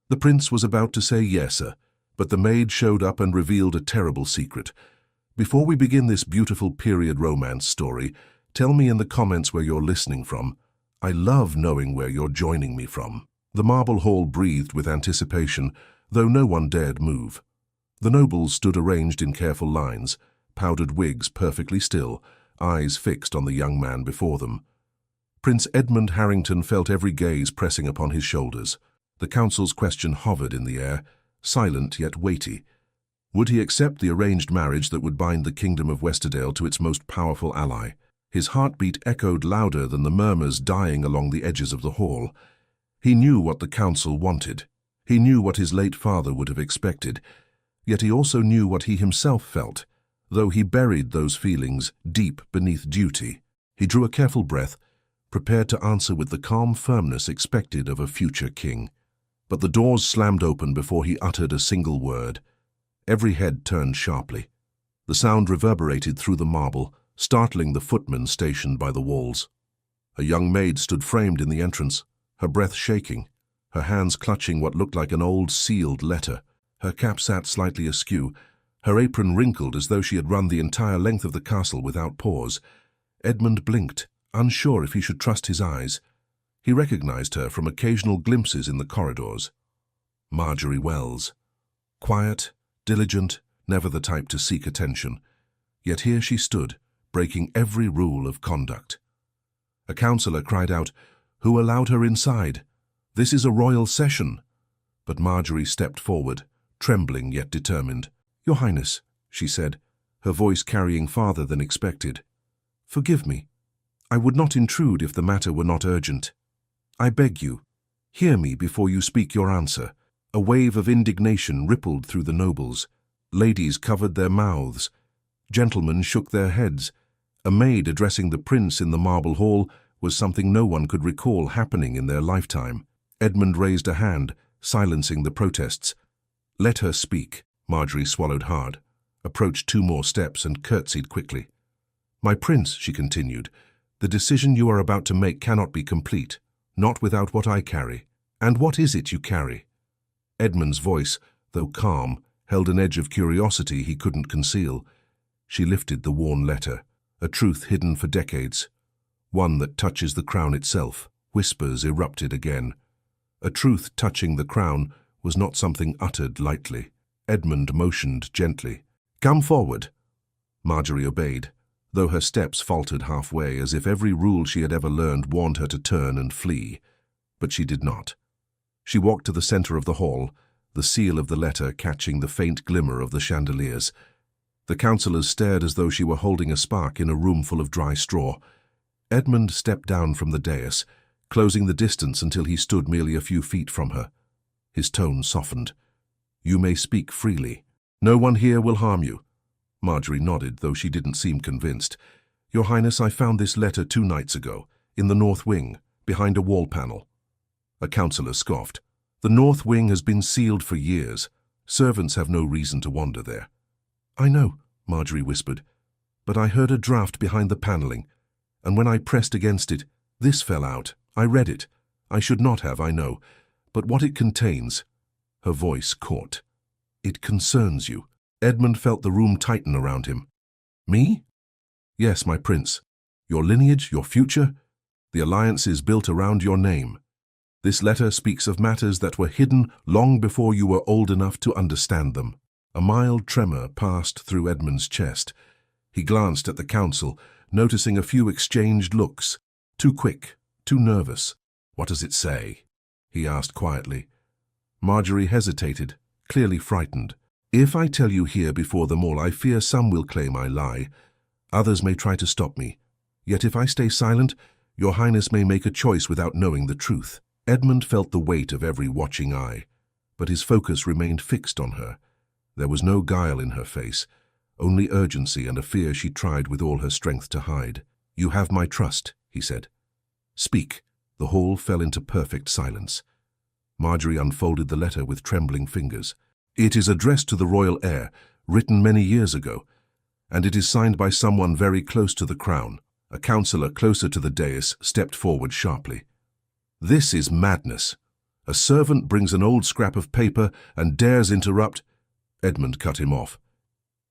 The prince was about to say yes, sir, but the maid showed up and revealed a terrible secret. Before we begin this beautiful period romance story, tell me in the comments where you're listening from. I love knowing where you're joining me from. The marble hall breathed with anticipation, though no one dared move. The nobles stood arranged in careful lines, powdered wigs perfectly still, eyes fixed on the young man before them. Prince Edmund Harrington felt every gaze pressing upon his shoulders. The council's question hovered in the air, silent yet weighty. Would he accept the arranged marriage that would bind the kingdom of Westerdale to its most powerful ally? His heartbeat echoed louder than the murmurs dying along the edges of the hall. He knew what the council wanted. He knew what his late father would have expected. Yet he also knew what he himself felt, though he buried those feelings deep beneath duty. He drew a careful breath, prepared to answer with the calm firmness expected of a future king. But the doors slammed open before he uttered a single word. Every head turned sharply. The sound reverberated through the marble, startling the footmen stationed by the walls. A young maid stood framed in the entrance, her breath shaking, her hands clutching what looked like an old sealed letter. Her cap sat slightly askew, her apron wrinkled as though she had run the entire length of the castle without pause. Edmund blinked, unsure if he should trust his eyes. He recognized her from occasional glimpses in the corridors. Marjorie Wells. Quiet, diligent, never the type to seek attention. Yet here she stood, breaking every rule of conduct. A councillor cried out, "Who allowed her inside? This is a royal session." But Marjorie stepped forward, trembling yet determined. "Your Highness," she said, her voice carrying farther than expected. "Forgive me. I would not intrude if the matter were not urgent. I beg you, hear me before you speak your answer." A wave of indignation rippled through the nobles. Ladies covered their mouths. Gentlemen shook their heads. A maid addressing the prince in the marble hall was something no one could recall happening in their lifetime. Edmund raised a hand, silencing the protests. "Let her speak." Marjorie swallowed hard, approached 2 more steps and curtsied quickly. "My prince," she continued, "the decision you are about to make cannot be complete, not without what I carry." "And what is it you carry?" Edmund's voice, though calm, held an edge of curiosity he couldn't conceal. She lifted the worn letter, a truth hidden for decades. One that touches the crown itself. Whispers erupted again. A truth touching the crown was not something uttered lightly. Edmund motioned gently. "Come forward." Marjorie obeyed, though her steps faltered halfway as if every rule she had ever learned warned her to turn and flee. But she did not. She walked to the center of the hall, the seal of the letter catching the faint glimmer of the chandeliers. The councillors stared as though she were holding a spark in a room full of dry straw. Edmund stepped down from the dais, closing the distance until he stood merely a few feet from her. His tone softened. "You may speak freely. No one here will harm you." Marjorie nodded, though she didn't seem convinced. "Your Highness, I found this letter 2 nights ago, in the north wing, behind a wall panel." A councillor scoffed. "The north wing has been sealed for years. Servants have no reason to wander there." "I know," Marjorie whispered, "but I heard a draft behind the paneling, and when I pressed against it, this fell out. I read it. I should not have, I know, but what it contains—" Her voice caught. "It concerns you." Edmund felt the room tighten around him. "Me?" "Yes, my prince. Your lineage, your future, the alliances built around your name. This letter speaks of matters that were hidden long before you were old enough to understand them." A mild tremor passed through Edmund's chest. He glanced at the council, noticing a few exchanged looks. Too quick, too nervous. "What does it say?" he asked quietly. Marjorie hesitated, clearly frightened. "If I tell you here before them all, I fear some will claim I lie. Others may try to stop me. Yet if I stay silent, your Highness may make a choice without knowing the truth." Edmund felt the weight of every watching eye, but his focus remained fixed on her. There was no guile in her face, only urgency and a fear she tried with all her strength to hide. "You have my trust," he said. "Speak." The hall fell into perfect silence. Marjorie unfolded the letter with trembling fingers. "It is addressed to the royal heir, written many years ago, and it is signed by someone very close to the crown." A councillor closer to the dais stepped forward sharply. "This is madness. A servant brings an old scrap of paper and dares interrupt. Edmund cut him off.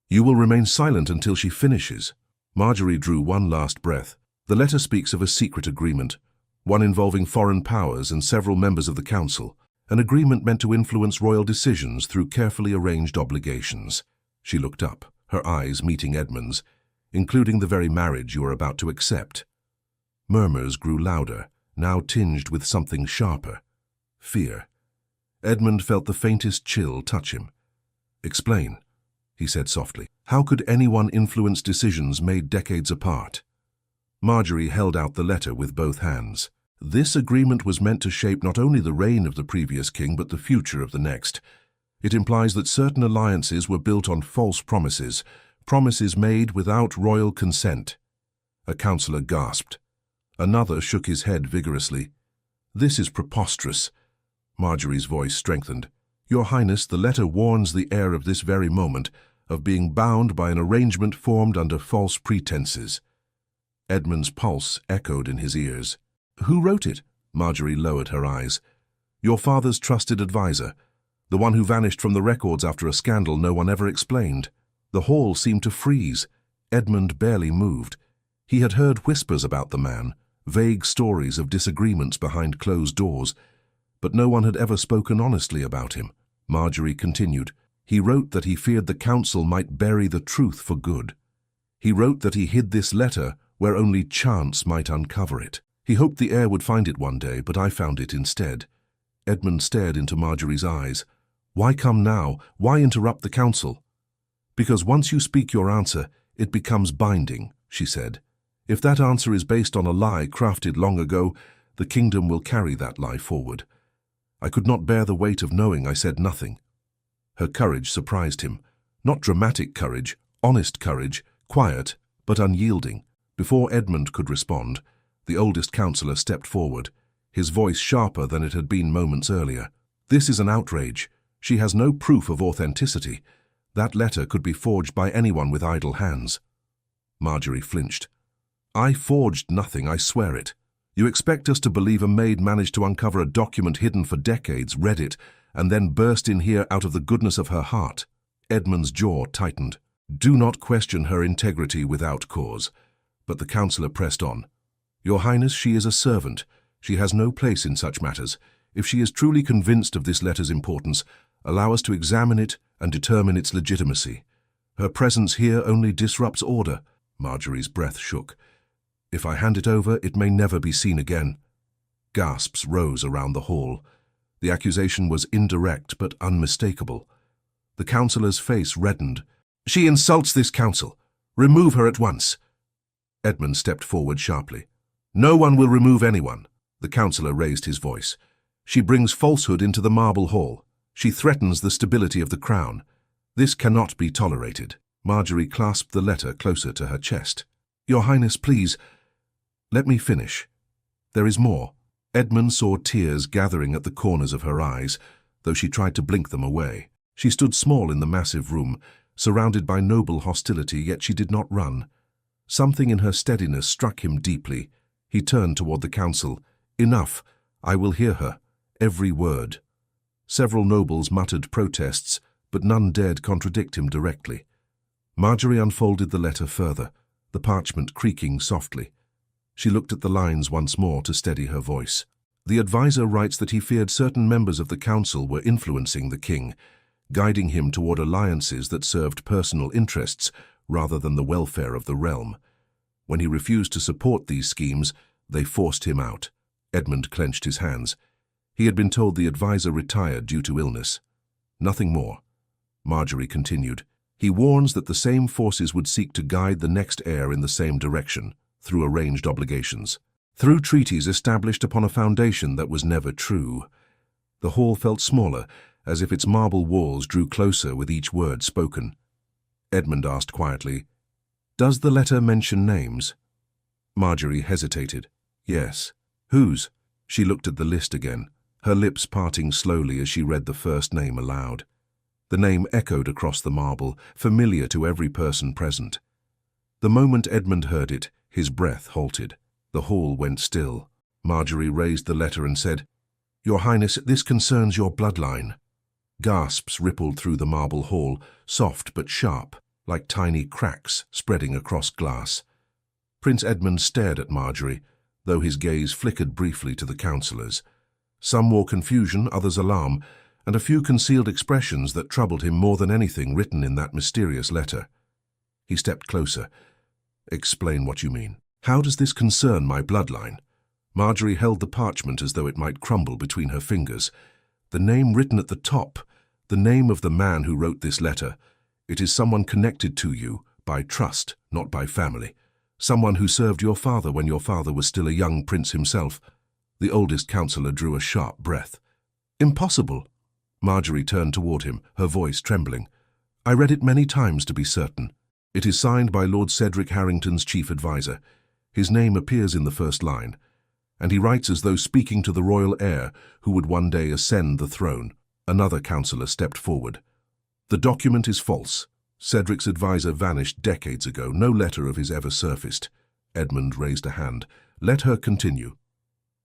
You will remain silent until she finishes. Marjorie drew one last breath. The letter speaks of a secret agreement, one involving foreign powers and several members of the council, an agreement meant to influence royal decisions through carefully arranged obligations. She looked up, her eyes meeting Edmund's, including the very marriage you are about to accept. Murmurs grew louder, now tinged with something sharper. Fear. Edmund felt the faintest chill touch him. Explain, he said softly. How could anyone influence decisions made decades apart? Marjorie held out the letter with both hands. This agreement was meant to shape not only the reign of the previous king, but the future of the next. It implies that certain alliances were built on false promises, promises made without royal consent. A councillor gasped. Another shook his head vigorously. This is preposterous. Marjorie's voice strengthened. Your Highness, the letter warns the heir of this very moment of being bound by an arrangement formed under false pretenses. Edmund's pulse echoed in his ears. Who wrote it? Marjorie lowered her eyes. Your father's trusted advisor, the one who vanished from the records after a scandal no one ever explained. The hall seemed to freeze. Edmund barely moved. He had heard whispers about the man, vague stories of disagreements behind closed doors, but no one had ever spoken honestly about him. Marjorie continued. He wrote that he feared the council might bury the truth for good. He wrote that he hid this letter where only chance might uncover it. He hoped the heir would find it one day, but I found it instead. Edmund stared into Marjorie's eyes. Why come now? Why interrupt the council? Because once you speak your answer, it becomes binding, she said. If that answer is based on a lie crafted long ago, the kingdom will carry that lie forward. I could not bear the weight of knowing I said nothing. Her courage surprised him. Not dramatic courage, honest courage, quiet, but unyielding. Before Edmund could respond, the oldest councillor stepped forward, his voice sharper than it had been moments earlier. This is an outrage. She has no proof of authenticity. That letter could be forged by anyone with idle hands. Marjorie flinched. I forged nothing, I swear it. You expect us to believe a maid managed to uncover a document hidden for decades, read it, and then burst in here out of the goodness of her heart? Edmund's jaw tightened. Do not question her integrity without cause. But the councillor pressed on. Your Highness, she is a servant. She has no place in such matters. If she is truly convinced of this letter's importance, allow us to examine it and determine its legitimacy. Her presence here only disrupts order. Marjorie's breath shook. If I hand it over, it may never be seen again. Gasps rose around the hall. The accusation was indirect but unmistakable. The councillor's face reddened. She insults this council. Remove her at once. Edmund stepped forward sharply. No one will remove anyone. The councillor raised his voice. She brings falsehood into the marble hall. She threatens the stability of the crown. This cannot be tolerated. Marjorie clasped the letter closer to her chest. Your Highness, please, let me finish. There is more. Edmund saw tears gathering at the corners of her eyes, though she tried to blink them away. She stood small in the massive room, surrounded by noble hostility, yet she did not run. Something in her steadiness struck him deeply. He turned toward the council. Enough. I will hear her. Every word. Several nobles muttered protests, but none dared contradict him directly. Marjorie unfolded the letter further, the parchment creaking softly. She looked at the lines once more to steady her voice. The advisor writes that he feared certain members of the council were influencing the king, guiding him toward alliances that served personal interests rather than the welfare of the realm. When he refused to support these schemes, they forced him out. Edmund clenched his hands. He had been told the advisor retired due to illness. Nothing more. Marjorie continued. He warns that the same forces would seek to guide the next heir in the same direction, through arranged obligations, through treaties established upon a foundation that was never true. The hall felt smaller, as if its marble walls drew closer with each word spoken. Edmund asked quietly, Does the letter mention names? Marjorie hesitated. Yes. Whose? She looked at the list again, her lips parting slowly as she read the first name aloud. The name echoed across the marble, familiar to every person present. The moment Edmund heard it, his breath halted. The hall went still. Marjorie raised the letter and said, Your Highness, this concerns your bloodline. Gasps rippled through the marble hall, soft but sharp, like tiny cracks spreading across glass. Prince Edmund stared at Marjorie, though his gaze flickered briefly to the councillors. Some wore confusion, others alarm, and a few concealed expressions that troubled him more than anything written in that mysterious letter. He stepped closer. Explain what you mean. How does this concern my bloodline? Marjorie held the parchment as though it might crumble between her fingers. The name written at the top, the name of the man who wrote this letter. It is someone connected to you, by trust, not by family. Someone who served your father when your father was still a young prince himself. The oldest councillor drew a sharp breath. Impossible. Marjorie turned toward him, her voice trembling. I read it many times to be certain. It is signed by Lord Cedric Harrington's chief adviser. His name appears in the first line, and he writes as though speaking to the royal heir who would one day ascend the throne. Another councillor stepped forward. The document is false. Cedric's adviser vanished decades ago. No letter of his ever surfaced. Edmund raised a hand. Let her continue.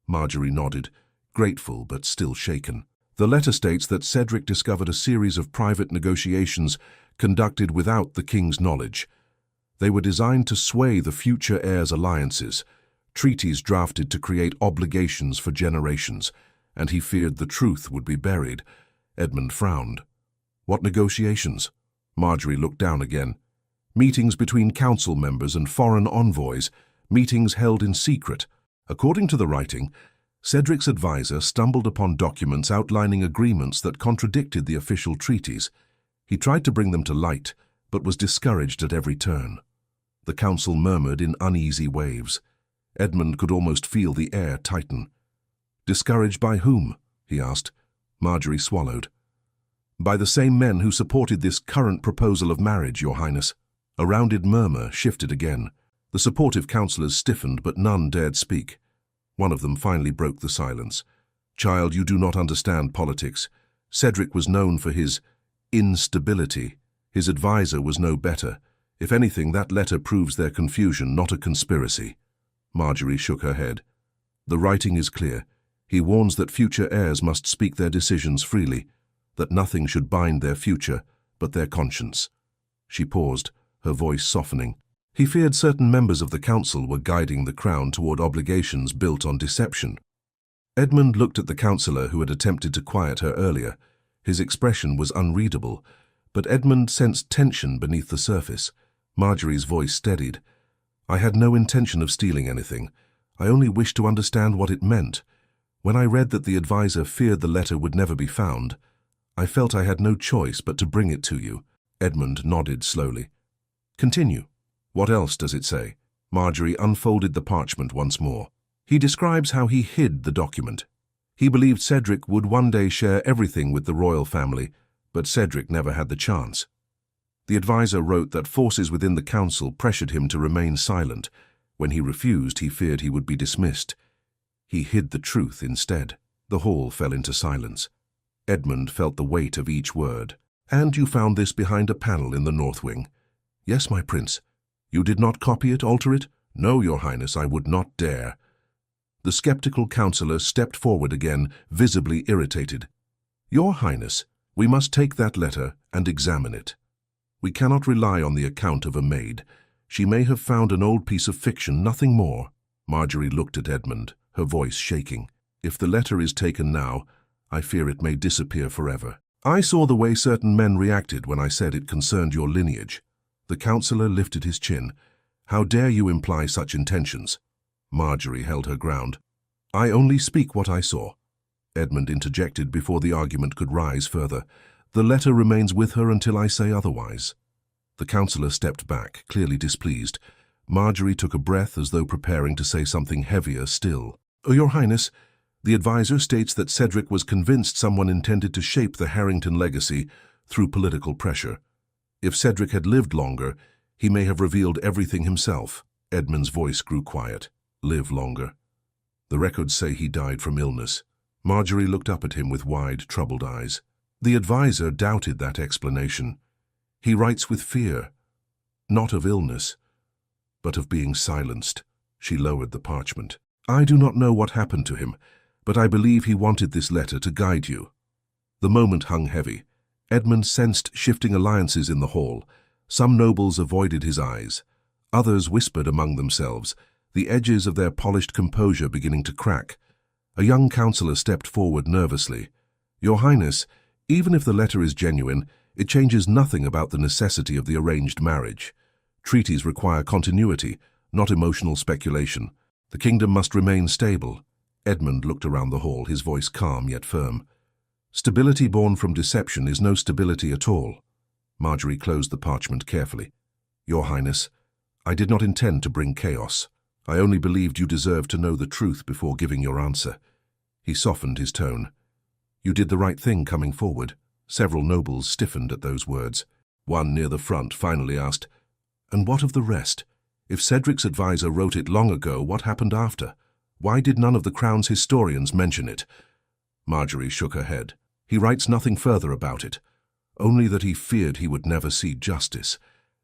Marjorie nodded, grateful but still shaken. The letter states that Cedric discovered a series of private negotiations conducted without the king's knowledge. They were designed to sway the future heirs' alliances, treaties drafted to create obligations for generations, and he feared the truth would be buried. Edmund frowned. What negotiations? Marjorie looked down again. Meetings between council members and foreign envoys, meetings held in secret. According to the writing, Cedric's adviser stumbled upon documents outlining agreements that contradicted the official treaties. He tried to bring them to light, but was discouraged at every turn. The council murmured in uneasy waves. Edmund could almost feel the air tighten. Discouraged by whom? He asked. Marjorie swallowed. By the same men who supported this current proposal of marriage, Your Highness. A rounded murmur shifted again. The supportive councillors stiffened, but none dared speak. One of them finally broke the silence. Child, you do not understand politics. Cedric was known for his instability. His adviser was no better. If anything, that letter proves their confusion, not a conspiracy. Marjorie shook her head. The writing is clear. He warns that future heirs must speak their decisions freely, that nothing should bind their future but their conscience. She paused, her voice softening. He feared certain members of the council were guiding the crown toward obligations built on deception. Edmund looked at the councillor who had attempted to quiet her earlier. His expression was unreadable, but Edmund sensed tension beneath the surface. Marjorie's voice steadied. I had no intention of stealing anything. I only wished to understand what it meant. When I read that the adviser feared the letter would never be found, I felt I had no choice but to bring it to you. Edmund nodded slowly. Continue. What else does it say? Marjorie unfolded the parchment once more. He describes how he hid the document. He believed Cedric would one day share everything with the royal family, but Cedric never had the chance. The adviser wrote that forces within the council pressured him to remain silent. When he refused, he feared he would be dismissed. He hid the truth instead. The hall fell into silence. Edmund felt the weight of each word. And you found this behind a panel in the north wing. Yes, my prince. You did not copy it, alter it? No, Your Highness, I would not dare. The skeptical councillor stepped forward again, visibly irritated. Your Highness, we must take that letter and examine it. We cannot rely on the account of a maid. She may have found an old piece of fiction, nothing more. Marjorie looked at Edmund, her voice shaking. If the letter is taken now, I fear it may disappear forever. I saw the way certain men reacted when I said it concerned your lineage. The councillor lifted his chin. How dare you imply such intentions? Marjorie held her ground. I only speak what I saw. Edmund interjected before the argument could rise further. The letter remains with her until I say otherwise. The councillor stepped back, clearly displeased. Marjorie took a breath as though preparing to say something heavier still. Oh, Your Highness, the adviser states that Cedric was convinced someone intended to shape the Harrington legacy through political pressure. If Cedric had lived longer, he may have revealed everything himself. Edmund's voice grew quiet. Live longer. The records say he died from illness. Marjorie looked up at him with wide, troubled eyes. The adviser doubted that explanation. He writes with fear, not of illness, but of being silenced. She lowered the parchment. I do not know what happened to him, but I believe he wanted this letter to guide you." The moment hung heavy. Edmund sensed shifting alliances in the hall. Some nobles avoided his eyes. Others whispered among themselves, the edges of their polished composure beginning to crack. A young councillor stepped forward nervously. "Your Highness, even if the letter is genuine, it changes nothing about the necessity of the arranged marriage. Treaties require continuity, not emotional speculation. The kingdom must remain stable." Edmund looked around the hall, his voice calm yet firm. "Stability born from deception is no stability at all." Marjorie closed the parchment carefully. "Your Highness, I did not intend to bring chaos. I only believed you deserved to know the truth before giving your answer." He softened his tone. "You did the right thing coming forward." Several nobles stiffened at those words. One near the front finally asked, "And what of the rest? If Cedric's advisor wrote it long ago, what happened after? Why did none of the Crown's historians mention it?" Marjorie shook her head. "He writes nothing further about it, only that he feared he would never see justice,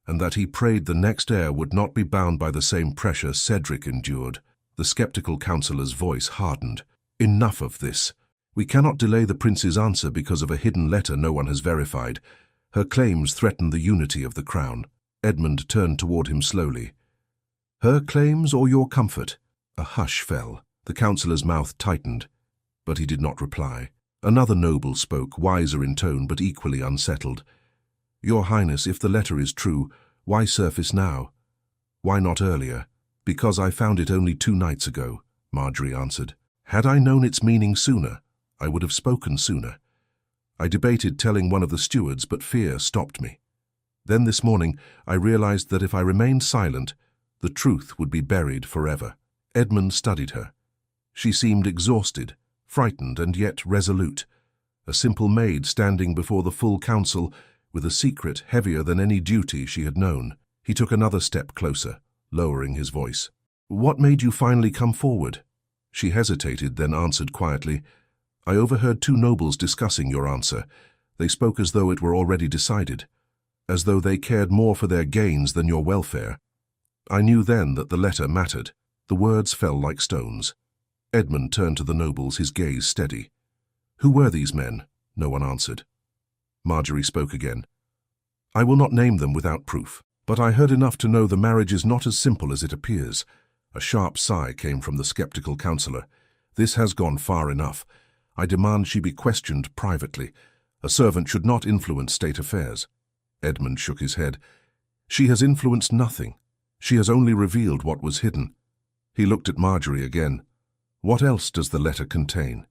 and that he prayed the next heir would not be bound by the same pressure Cedric endured." The skeptical councillor's voice hardened. "Enough of this. We cannot delay the prince's answer because of a hidden letter no one has verified. Her claims threaten the unity of the Crown." Edmund turned toward him slowly. "Her claims or your comfort?" A hush fell. The councillor's mouth tightened, but he did not reply. Another noble spoke, wiser in tone but equally unsettled. "Your Highness, if the letter is true, why surface now? Why not earlier?" "Because I found it only 2 nights ago," Marjorie answered. "Had I known its meaning sooner, I would have spoken sooner. I debated telling one of the stewards, but fear stopped me. Then this morning, I realized that if I remained silent, the truth would be buried forever." Edmund studied her. She seemed exhausted, frightened and yet resolute. A simple maid standing before the full council with a secret heavier than any duty she had known. He took another step closer, lowering his voice. "What made you finally come forward?" She hesitated, then answered quietly, "I overheard 2 nobles discussing your answer. They spoke as though it were already decided, as though they cared more for their gains than your welfare. I knew then that the letter mattered." The words fell like stones. Edmund turned to the nobles, his gaze steady. "Who were these men?" No one answered. Marjorie spoke again. "I will not name them without proof, but I heard enough to know the marriage is not as simple as it appears." A sharp sigh came from the skeptical councillor. "This has gone far enough. I demand she be questioned privately. A servant should not influence state affairs." Edmund shook his head. "She has influenced nothing. She has only revealed what was hidden." He looked at Marjorie again. "What else does the letter contain?"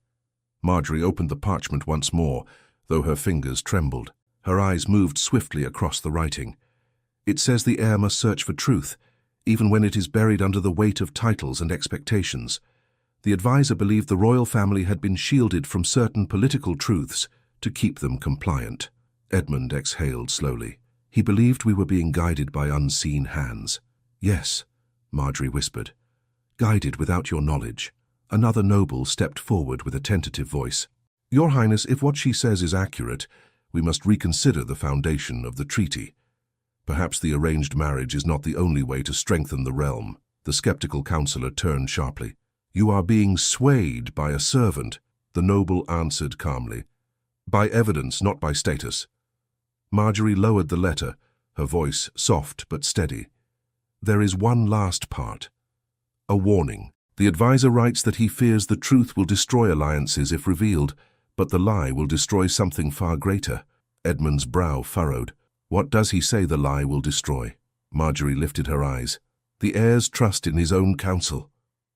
Marjorie opened the parchment once more, though her fingers trembled. Her eyes moved swiftly across the writing. "It says the heir must search for truth, even when it is buried under the weight of titles and expectations. The advisor believed the royal family had been shielded from certain political truths to keep them compliant." Edmund exhaled slowly. "He believed we were being guided by unseen hands." "Yes," Marjorie whispered. "Guided without your knowledge." Another noble stepped forward with a tentative voice. "Your Highness, if what she says is accurate, we must reconsider the foundation of the treaty. Perhaps the arranged marriage is not the only way to strengthen the realm." The skeptical councillor turned sharply. "You are being swayed by a servant," the noble answered calmly. "By evidence, not by status." Marjorie lowered the letter, her voice soft but steady. "There is one last part. A warning. The advisor writes that he fears the truth will destroy alliances if revealed, but the lie will destroy something far greater." Edmund's brow furrowed. "What does he say the lie will destroy?" Marjorie lifted her eyes. "The heir's trust in his own counsel."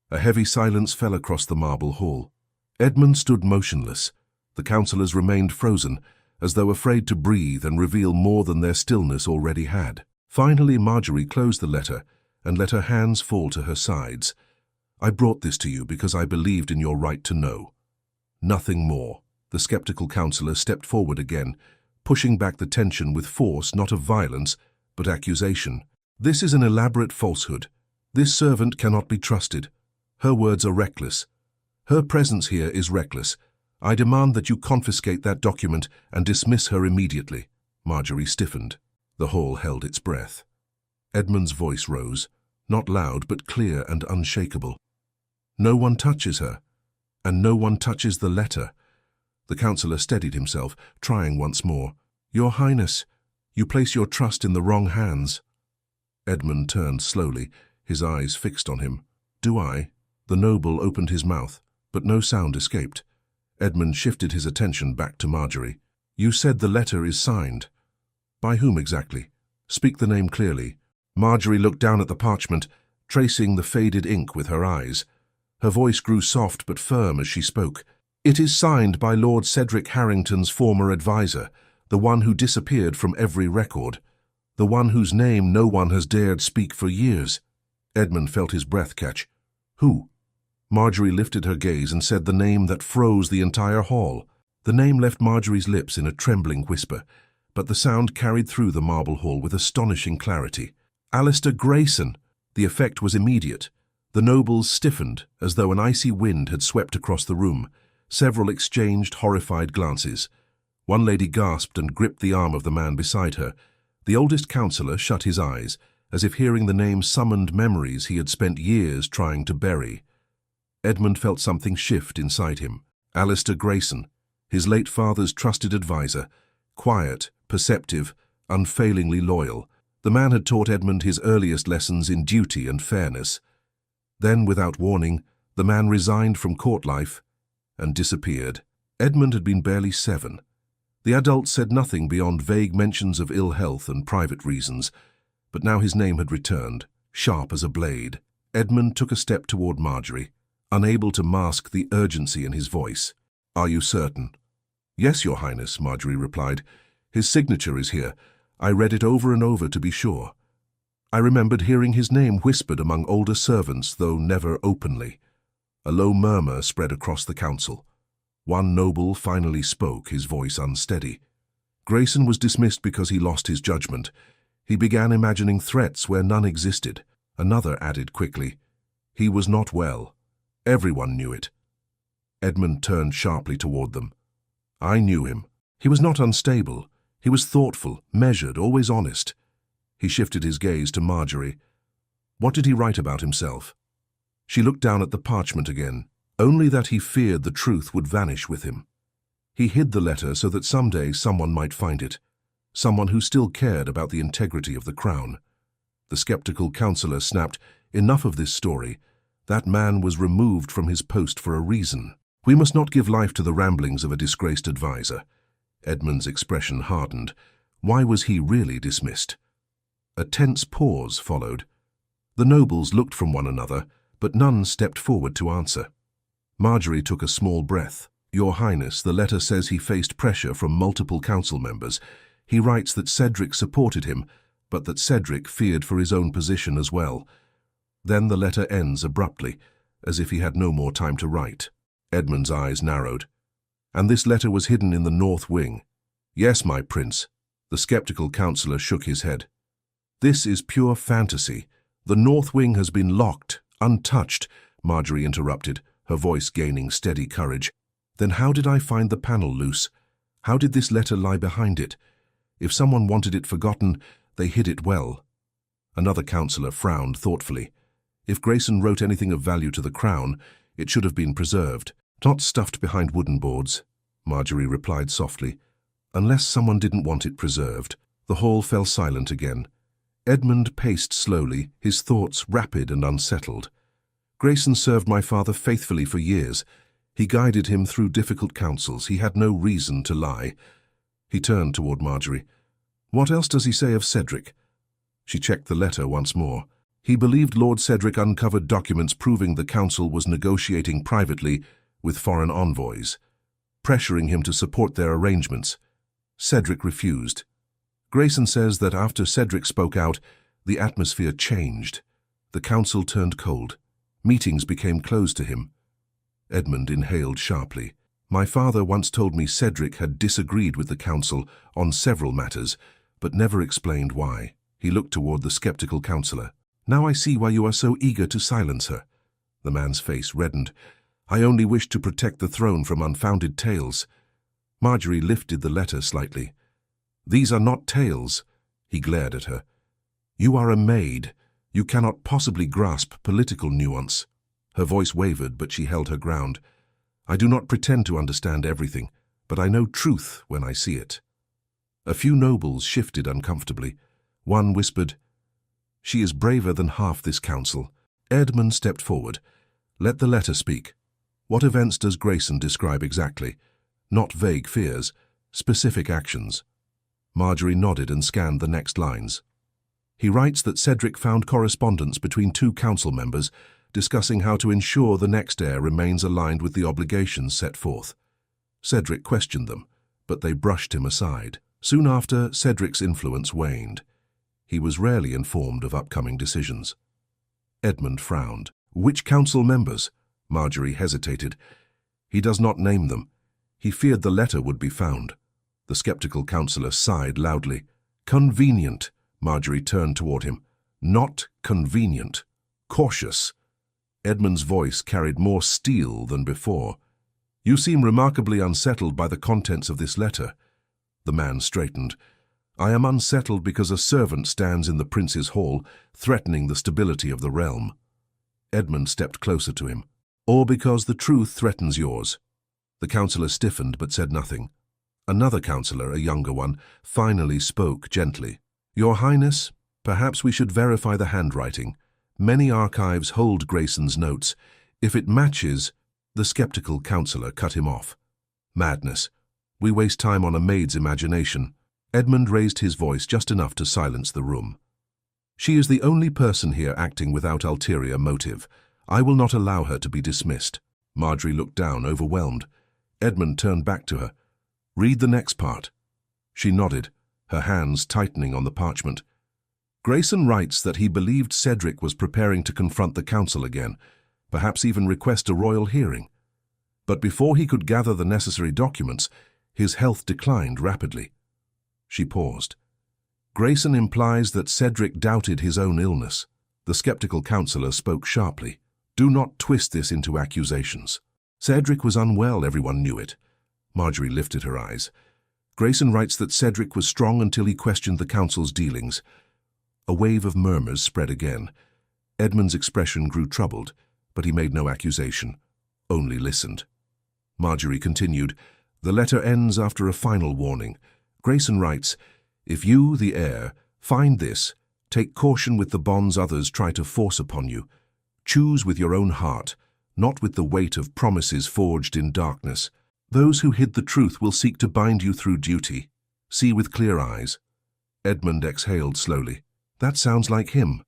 A heavy silence fell across the marble hall. Edmund stood motionless. The councillors remained frozen, as though afraid to breathe and reveal more than their stillness already had. Finally, Marjorie closed the letter and let her hands fall to her sides. "I brought this to you because I believed in your right to know. Nothing more." The skeptical councillor stepped forward again, pushing back the tension with force not of violence, but accusation. "This is an elaborate falsehood. This servant cannot be trusted. Her words are reckless. Her presence here is reckless. I demand that you confiscate that document and dismiss her immediately." Marjorie stiffened. The hall held its breath. Edmund's voice rose, not loud but clear and unshakable. "No one touches her. And no one touches the letter. The councillor steadied himself, trying once more. Your Highness, you place your trust in the wrong hands. Edmund turned slowly, his eyes fixed on him. Do I? The noble opened his mouth, but no sound escaped. Edmund shifted his attention back to Marjorie. You said the letter is signed. By whom exactly? Speak the name clearly. Marjorie looked down at the parchment, tracing the faded ink with her eyes. Her voice grew soft but firm as she spoke. It is signed by Lord Cedric Harrington's former advisor, the one who disappeared from every record, the one whose name no one has dared speak for years. Edmund felt his breath catch. Who? Marjorie lifted her gaze and said the name that froze the entire hall. The name left Marjorie's lips in a trembling whisper, but the sound carried through the marble hall with astonishing clarity. Alistair Grayson! The effect was immediate. The nobles stiffened, as though an icy wind had swept across the room. Several exchanged horrified glances. One lady gasped and gripped the arm of the man beside her. The oldest councillor shut his eyes, as if hearing the name summoned memories he had spent years trying to bury. Edmund felt something shift inside him. Alistair Grayson, his late father's trusted advisor, quiet, perceptive, unfailingly loyal. The man had taught Edmund his earliest lessons in duty and fairness. Then, without warning, the man resigned from court life and disappeared. Edmund had been barely 7. The adults said nothing beyond vague mentions of ill health and private reasons, but now his name had returned, sharp as a blade. Edmund took a step toward Marjorie, unable to mask the urgency in his voice. Are you certain? Yes, Your Highness, Marjorie replied. His signature is here. I read it over and over to be sure. I remembered hearing his name whispered among older servants, though never openly. A low murmur spread across the council. One noble finally spoke, his voice unsteady. Grayson was dismissed because he lost his judgment. He began imagining threats where none existed. Another added quickly, he was not well. Everyone knew it. Edmund turned sharply toward them. I knew him. He was not unstable. He was thoughtful, measured, always honest. He shifted his gaze to Marjorie. What did he write about himself? She looked down at the parchment again. Only that he feared the truth would vanish with him. He hid the letter so that someday someone might find it, someone who still cared about the integrity of the crown. The skeptical councillor snapped, Enough of this story. That man was removed from his post for a reason. We must not give life to the ramblings of a disgraced advisor. Edmund's expression hardened. Why was he really dismissed? A tense pause followed. The nobles looked from one another, but none stepped forward to answer. Marjorie took a small breath. Your Highness, the letter says he faced pressure from multiple council members. He writes that Cedric supported him, but that Cedric feared for his own position as well. Then the letter ends abruptly, as if he had no more time to write. Edmund's eyes narrowed. And this letter was hidden in the north wing. Yes, my prince. The skeptical councillor shook his head. This is pure fantasy. The north wing has been locked, untouched, Marjorie interrupted, her voice gaining steady courage. Then how did I find the panel loose? How did this letter lie behind it? If someone wanted it forgotten, they hid it well. Another councillor frowned thoughtfully. If Grayson wrote anything of value to the crown, it should have been preserved, not stuffed behind wooden boards, Marjorie replied softly. Unless someone didn't want it preserved. The hall fell silent again. Edmund paced slowly, his thoughts rapid and unsettled. Grayson served my father faithfully for years. He guided him through difficult councils. He had no reason to lie. He turned toward Marjorie. What else does he say of Cedric? She checked the letter once more. He believed Lord Cedric uncovered documents proving the council was negotiating privately with foreign envoys, pressuring him to support their arrangements. Cedric refused. Grayson says that after Cedric spoke out, the atmosphere changed. The council turned cold. Meetings became closed to him. Edmund inhaled sharply. My father once told me Cedric had disagreed with the council on several matters, but never explained why. He looked toward the skeptical councillor. Now I see why you are so eager to silence her. The man's face reddened. I only wish to protect the throne from unfounded tales. Marjorie lifted the letter slightly. These are not tales. He glared at her. You are a maid. You cannot possibly grasp political nuance. Her voice wavered, but she held her ground. I do not pretend to understand everything, but I know truth when I see it. A few nobles shifted uncomfortably. One whispered, "She is braver than half this council." Edmund stepped forward. "Let the letter speak. What events does Grayson describe exactly? Not vague fears, specific actions." Marjorie nodded and scanned the next lines. "He writes that Cedric found correspondence between two council members discussing how to ensure the next heir remains aligned with the obligations set forth. Cedric questioned them, but they brushed him aside. Soon after, Cedric's influence waned. He was rarely informed of upcoming decisions." Edmund frowned. "Which council members?" Marjorie hesitated. "He does not name them. He feared the letter would be found." The skeptical councillor sighed loudly. "Convenient." Marjorie turned toward him. "Not convenient. Cautious." Edmund's voice carried more steel than before. "You seem remarkably unsettled by the contents of this letter." The man straightened. "I am unsettled because a servant stands in the prince's hall, threatening the stability of the realm." Edmund stepped closer to him. "Or because the truth threatens yours." The councillor stiffened but said nothing. Another councillor, a younger one, finally spoke gently. "Your Highness, perhaps we should verify the handwriting. Many archives hold Grayson's notes. If it matches—" The skeptical councillor cut him off. "Madness. We waste time on a maid's imagination." Edmund raised his voice just enough to silence the room. "She is the only person here acting without ulterior motive. I will not allow her to be dismissed." Marjorie looked down, overwhelmed. Edmund turned back to her. "Read the next part." She nodded, her hands tightening on the parchment. "Grayson writes that he believed Cedric was preparing to confront the council again, perhaps even request a royal hearing. But before he could gather the necessary documents, his health declined rapidly." She paused. "Grayson implies that Cedric doubted his own illness." The skeptical councillor spoke sharply. "Do not twist this into accusations. Cedric was unwell, everyone knew it." Marjorie lifted her eyes. "Grayson writes that Cedric was strong until he questioned the council's dealings." A wave of murmurs spread again. Edmund's expression grew troubled, but he made no accusation, only listened. Marjorie continued, "The letter ends after a final warning. Grayson writes, 'If you, the heir, find this, take caution with the bonds others try to force upon you. Choose with your own heart, not with the weight of promises forged in darkness. Those who hid the truth will seek to bind you through duty. See with clear eyes.'" Edmund exhaled slowly. "That sounds like him.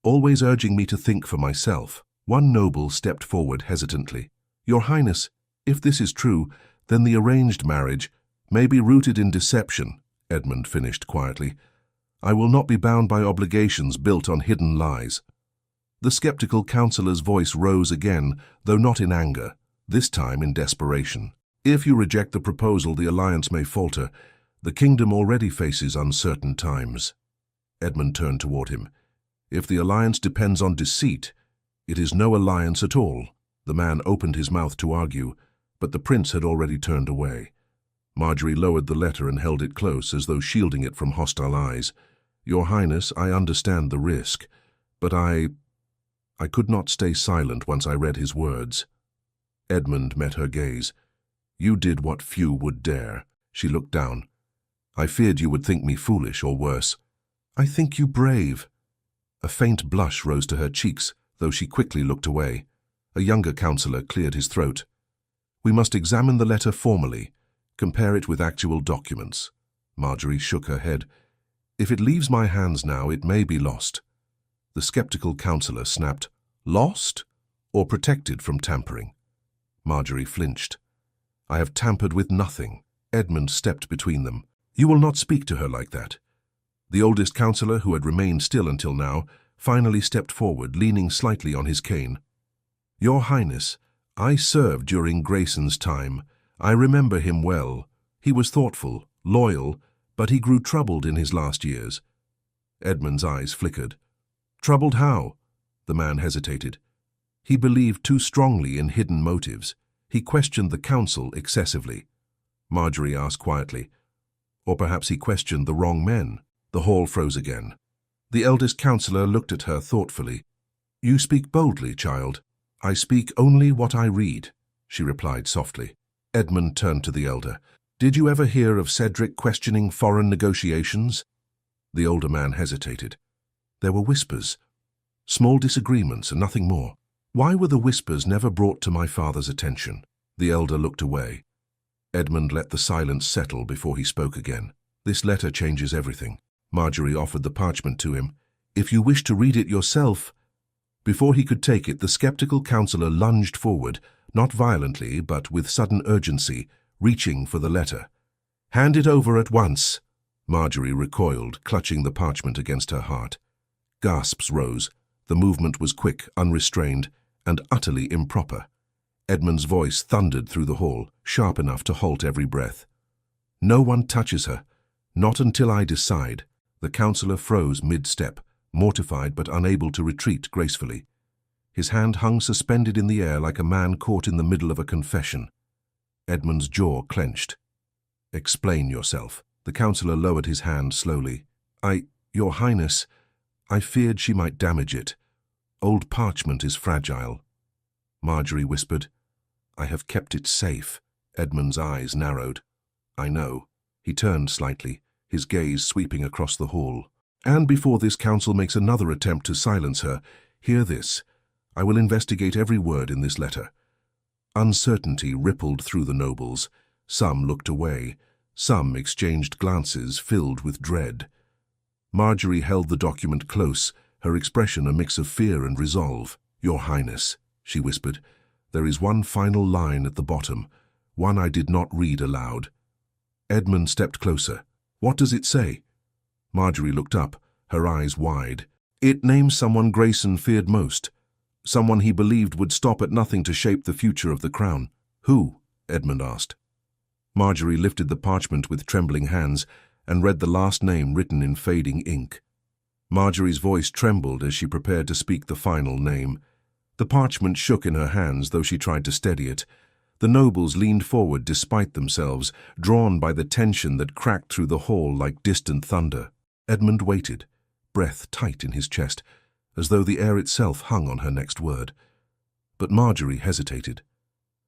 Always urging me to think for myself." One noble stepped forward hesitantly. "Your Highness, if this is true, then the arranged marriage may be rooted in deception," Edmund finished quietly. "I will not be bound by obligations built on hidden lies." The skeptical councillor's voice rose again, though not in anger, this time in desperation. "If you reject the proposal, the alliance may falter. The kingdom already faces uncertain times." Edmund turned toward him. "If the alliance depends on deceit, it is no alliance at all." The man opened his mouth to argue, but the prince had already turned away. Marjorie lowered the letter and held it close, as though shielding it from hostile eyes. "Your Highness, I understand the risk, but I could not stay silent once I read his words." Edmund met her gaze. "You did what few would dare." She looked down. "I feared you would think me foolish or worse." "I think you brave." A faint blush rose to her cheeks, though she quickly looked away. A younger councillor cleared his throat. "We must examine the letter formally, compare it with actual documents." Marjorie shook her head. "If it leaves my hands now, it may be lost." The skeptical councillor snapped, "Lost? Or protected from tampering?" Marjorie flinched. "I have tampered with nothing." Edmund stepped between them. "You will not speak to her like that." The oldest councillor, who had remained still until now, finally stepped forward, leaning slightly on his cane. "Your Highness, I served during Grayson's time. I remember him well. He was thoughtful, loyal, but he grew troubled in his last years." Edmund's eyes flickered. "Troubled how?" The man hesitated. "He believed too strongly in hidden motives. He questioned the council excessively." Marjorie asked quietly, "Or perhaps he questioned the wrong men?" The hall froze again. The eldest councillor looked at her thoughtfully. "You speak boldly, child." "I speak only what I read." she replied softly. Edmund turned to the elder. Did you ever hear of Cedric questioning foreign negotiations? The older man hesitated. There were whispers, small disagreements and nothing more. Why were the whispers never brought to my father's attention? The elder looked away. Edmund let the silence settle before he spoke again. This letter changes everything. Marjorie offered the parchment to him. If you wish to read it yourself. Before he could take it, the skeptical counselor lunged forward, not violently, but with sudden urgency, reaching for the letter. Hand it over at once. Marjorie recoiled, clutching the parchment against her heart. Gasps rose. The movement was quick, unrestrained, and utterly improper. Edmund's voice thundered through the hall, sharp enough to halt every breath. No one touches her. Not until I decide. The counselor froze mid-step, mortified but unable to retreat gracefully. His hand hung suspended in the air like a man caught in the middle of a confession. Edmund's jaw clenched. Explain yourself. The counselor lowered his hand slowly. Your Highness, I feared she might damage it. Old parchment is fragile. Marjorie whispered. I have kept it safe. Edmund's eyes narrowed. I know. He turned slightly, his gaze sweeping across the hall. And before this council makes another attempt to silence her, hear this. I will investigate every word in this letter. Uncertainty rippled through the nobles. Some looked away. Some exchanged glances filled with dread. Marjorie held the document close, her expression a mix of fear and resolve. Your Highness, she whispered, there is one final line at the bottom, one I did not read aloud. Edmund stepped closer. What does it say? Marjorie looked up, her eyes wide. It names someone Grayson feared most, someone he believed would stop at nothing to shape the future of the crown. Who? Edmund asked. Marjorie lifted the parchment with trembling hands and read the last name written in fading ink. Marjorie's voice trembled as she prepared to speak the final name. The parchment shook in her hands, though she tried to steady it. The nobles leaned forward despite themselves, drawn by the tension that cracked through the hall like distant thunder. Edmund waited, breath tight in his chest, as though the air itself hung on her next word. But Marjorie hesitated.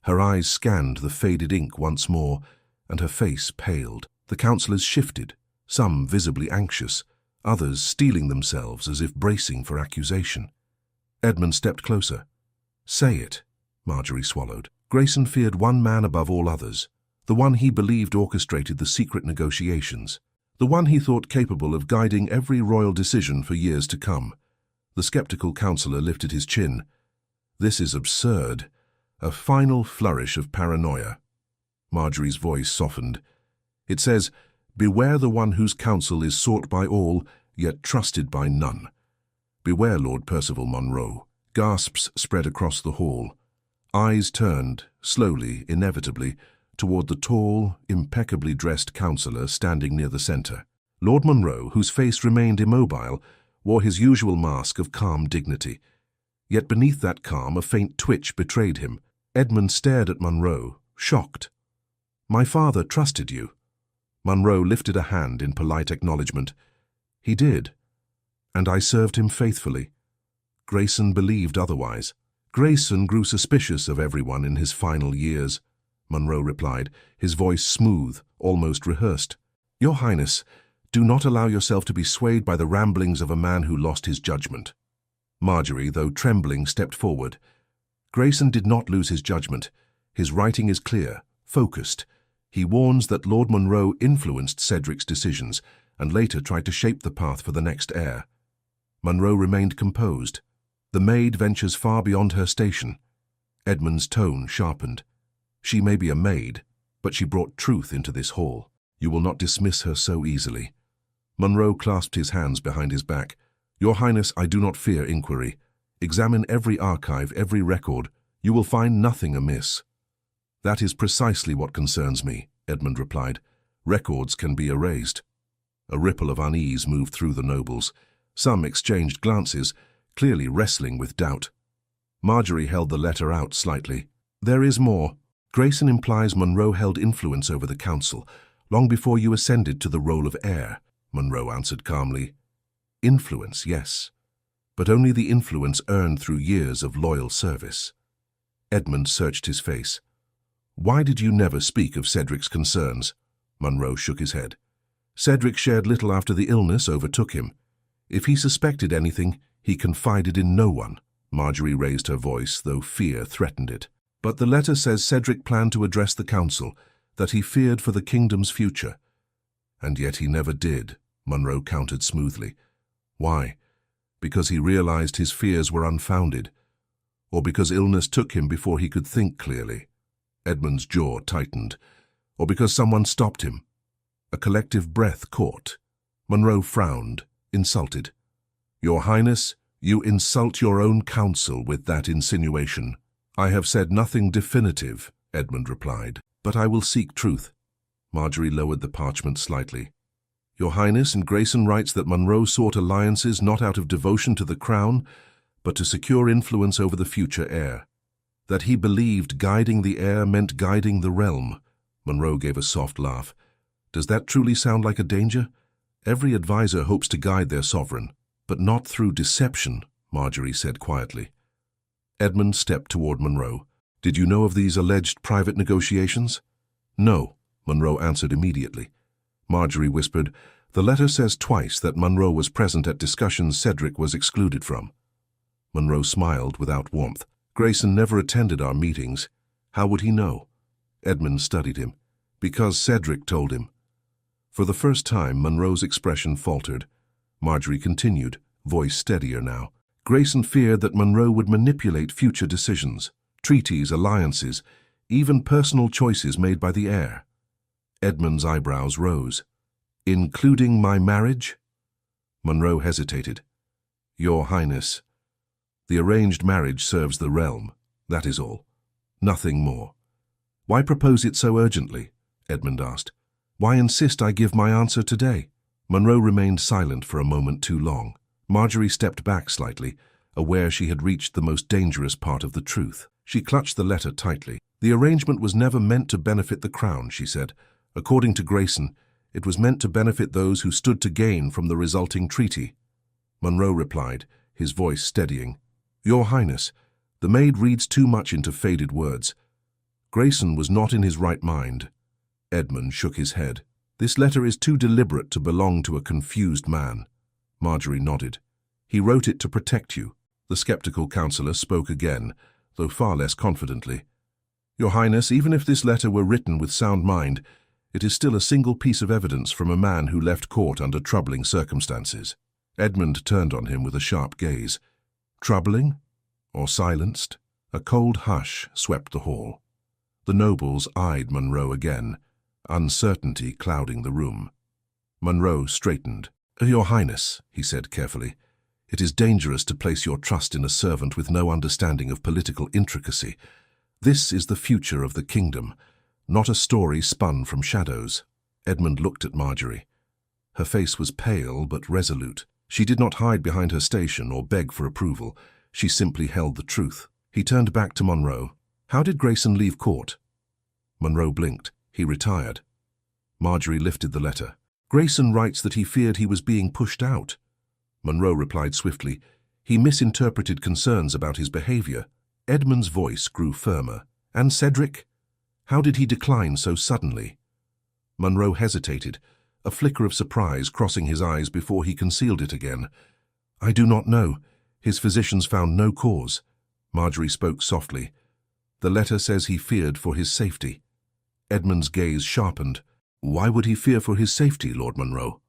Her eyes scanned the faded ink once more, and her face paled. The councillors shifted, some visibly anxious, others steeling themselves as if bracing for accusation. Edmund stepped closer. Say it, Marjorie swallowed. Grayson feared one man above all others, the one he believed orchestrated the secret negotiations, the one he thought capable of guiding every royal decision for years to come. The skeptical councillor lifted his chin. This is absurd. A final flourish of paranoia. Marjorie's voice softened. It says, beware the one whose counsel is sought by all, yet trusted by none. Beware Lord Percival Monroe. Gasps spread across the hall. Eyes turned, slowly, inevitably, toward the tall, impeccably dressed councillor standing near the centre. Lord Monroe, whose face remained immobile, wore his usual mask of calm dignity. Yet beneath that calm, a faint twitch betrayed him. Edmund stared at Monroe, shocked. My father trusted you. Monroe lifted a hand in polite acknowledgement. He did, and I served him faithfully. Grayson believed otherwise. Grayson grew suspicious of everyone in his final years, Monroe replied, his voice smooth, almost rehearsed. Your Highness, do not allow yourself to be swayed by the ramblings of a man who lost his judgment. Marjorie, though trembling, stepped forward. Grayson did not lose his judgment. His writing is clear, focused. He warns that Lord Monroe influenced Cedric's decisions and later tried to shape the path for the next heir. Monroe remained composed. The maid ventures far beyond her station. Edmund's tone sharpened. She may be a maid, but she brought truth into this hall. You will not dismiss her so easily. Monroe clasped his hands behind his back. Your Highness, I do not fear inquiry. Examine every archive, every record. You will find nothing amiss. That is precisely what concerns me, Edmund replied. Records can be erased. A ripple of unease moved through the nobles. Some exchanged glances, clearly wrestling with doubt. Marjorie held the letter out slightly. There is more. Grayson implies Monroe held influence over the council, long before you ascended to the role of heir, Monroe answered calmly. Influence, yes, but only the influence earned through years of loyal service. Edmund searched his face. Why did you never speak of Cedric's concerns? Munro shook his head. Cedric shared little after the illness overtook him. If he suspected anything, he confided in no one. Marjorie raised her voice, though fear threatened it. But the letter says Cedric planned to address the council, that he feared for the kingdom's future. And yet he never did, Munro countered smoothly. Why? Because he realized his fears were unfounded, or because illness took him before he could think clearly? Edmund's jaw tightened. Or because someone stopped him? A collective breath caught. Munro frowned, insulted. Your Highness, you insult your own council with that insinuation. I have said nothing definitive, Edmund replied, but I will seek truth. Marjorie lowered the parchment slightly. Your Highness, and Grayson writes that Munro sought alliances not out of devotion to the crown, but to secure influence over the future heir. That he believed guiding the heir meant guiding the realm. Munro gave a soft laugh. Does that truly sound like a danger? Every advisor hopes to guide their sovereign, but not through deception, Marjorie said quietly. Edmund stepped toward Munro. Did you know of these alleged private negotiations? No, Munro answered immediately. Marjorie whispered, the letter says twice that Munro was present at discussions Cedric was excluded from. Munro smiled without warmth. Grayson never attended our meetings. How would he know? Edmund studied him. Because Cedric told him. For the first time, Munro's expression faltered. Marjorie continued, voice steadier now. Grayson feared that Munro would manipulate future decisions, treaties, alliances, even personal choices made by the heir. Edmund's eyebrows rose. Including my marriage? Munro hesitated. Your Highness, the arranged marriage serves the realm, that is all. Nothing more. Why propose it so urgently? Edmund asked. Why insist I give my answer today? Munro remained silent for a moment too long. Marjorie stepped back slightly, aware she had reached the most dangerous part of the truth. She clutched the letter tightly. The arrangement was never meant to benefit the crown, she said. According to Grayson, it was meant to benefit those who stood to gain from the resulting treaty. Munro replied, his voice steadying. Your Highness, the Maid reads too much into faded words. Grayson was not in his right mind. Edmund shook his head. This letter is too deliberate to belong to a confused man. Marjorie nodded. He wrote it to protect you. The skeptical councillor spoke again, though far less confidently. Your Highness, even if this letter were written with sound mind, it is still a single piece of evidence from a man who left court under troubling circumstances. Edmund turned on him with a sharp gaze. Troubling? Or silenced? A cold hush swept the hall. The nobles eyed Munro again, uncertainty clouding the room. Munro straightened. Your Highness, he said carefully, it is dangerous to place your trust in a servant with no understanding of political intricacy. This is the future of the kingdom, not a story spun from shadows. Edmund looked at Marjorie. Her face was pale but resolute. She did not hide behind her station or beg for approval. She simply held the truth. He turned back to Munro. How did Grayson leave court? Munro blinked. He retired. Marjorie lifted the letter. Grayson writes that he feared he was being pushed out. Munro replied swiftly. He misinterpreted concerns about his behavior. Edmund's voice grew firmer. And Cedric? How did he decline so suddenly? Munro hesitated, a flicker of surprise crossing his eyes before he concealed it again. I do not know. His physicians found no cause. Marjorie spoke softly. The letter says he feared for his safety. Edmund's gaze sharpened. Why would he fear for his safety, Lord Munro?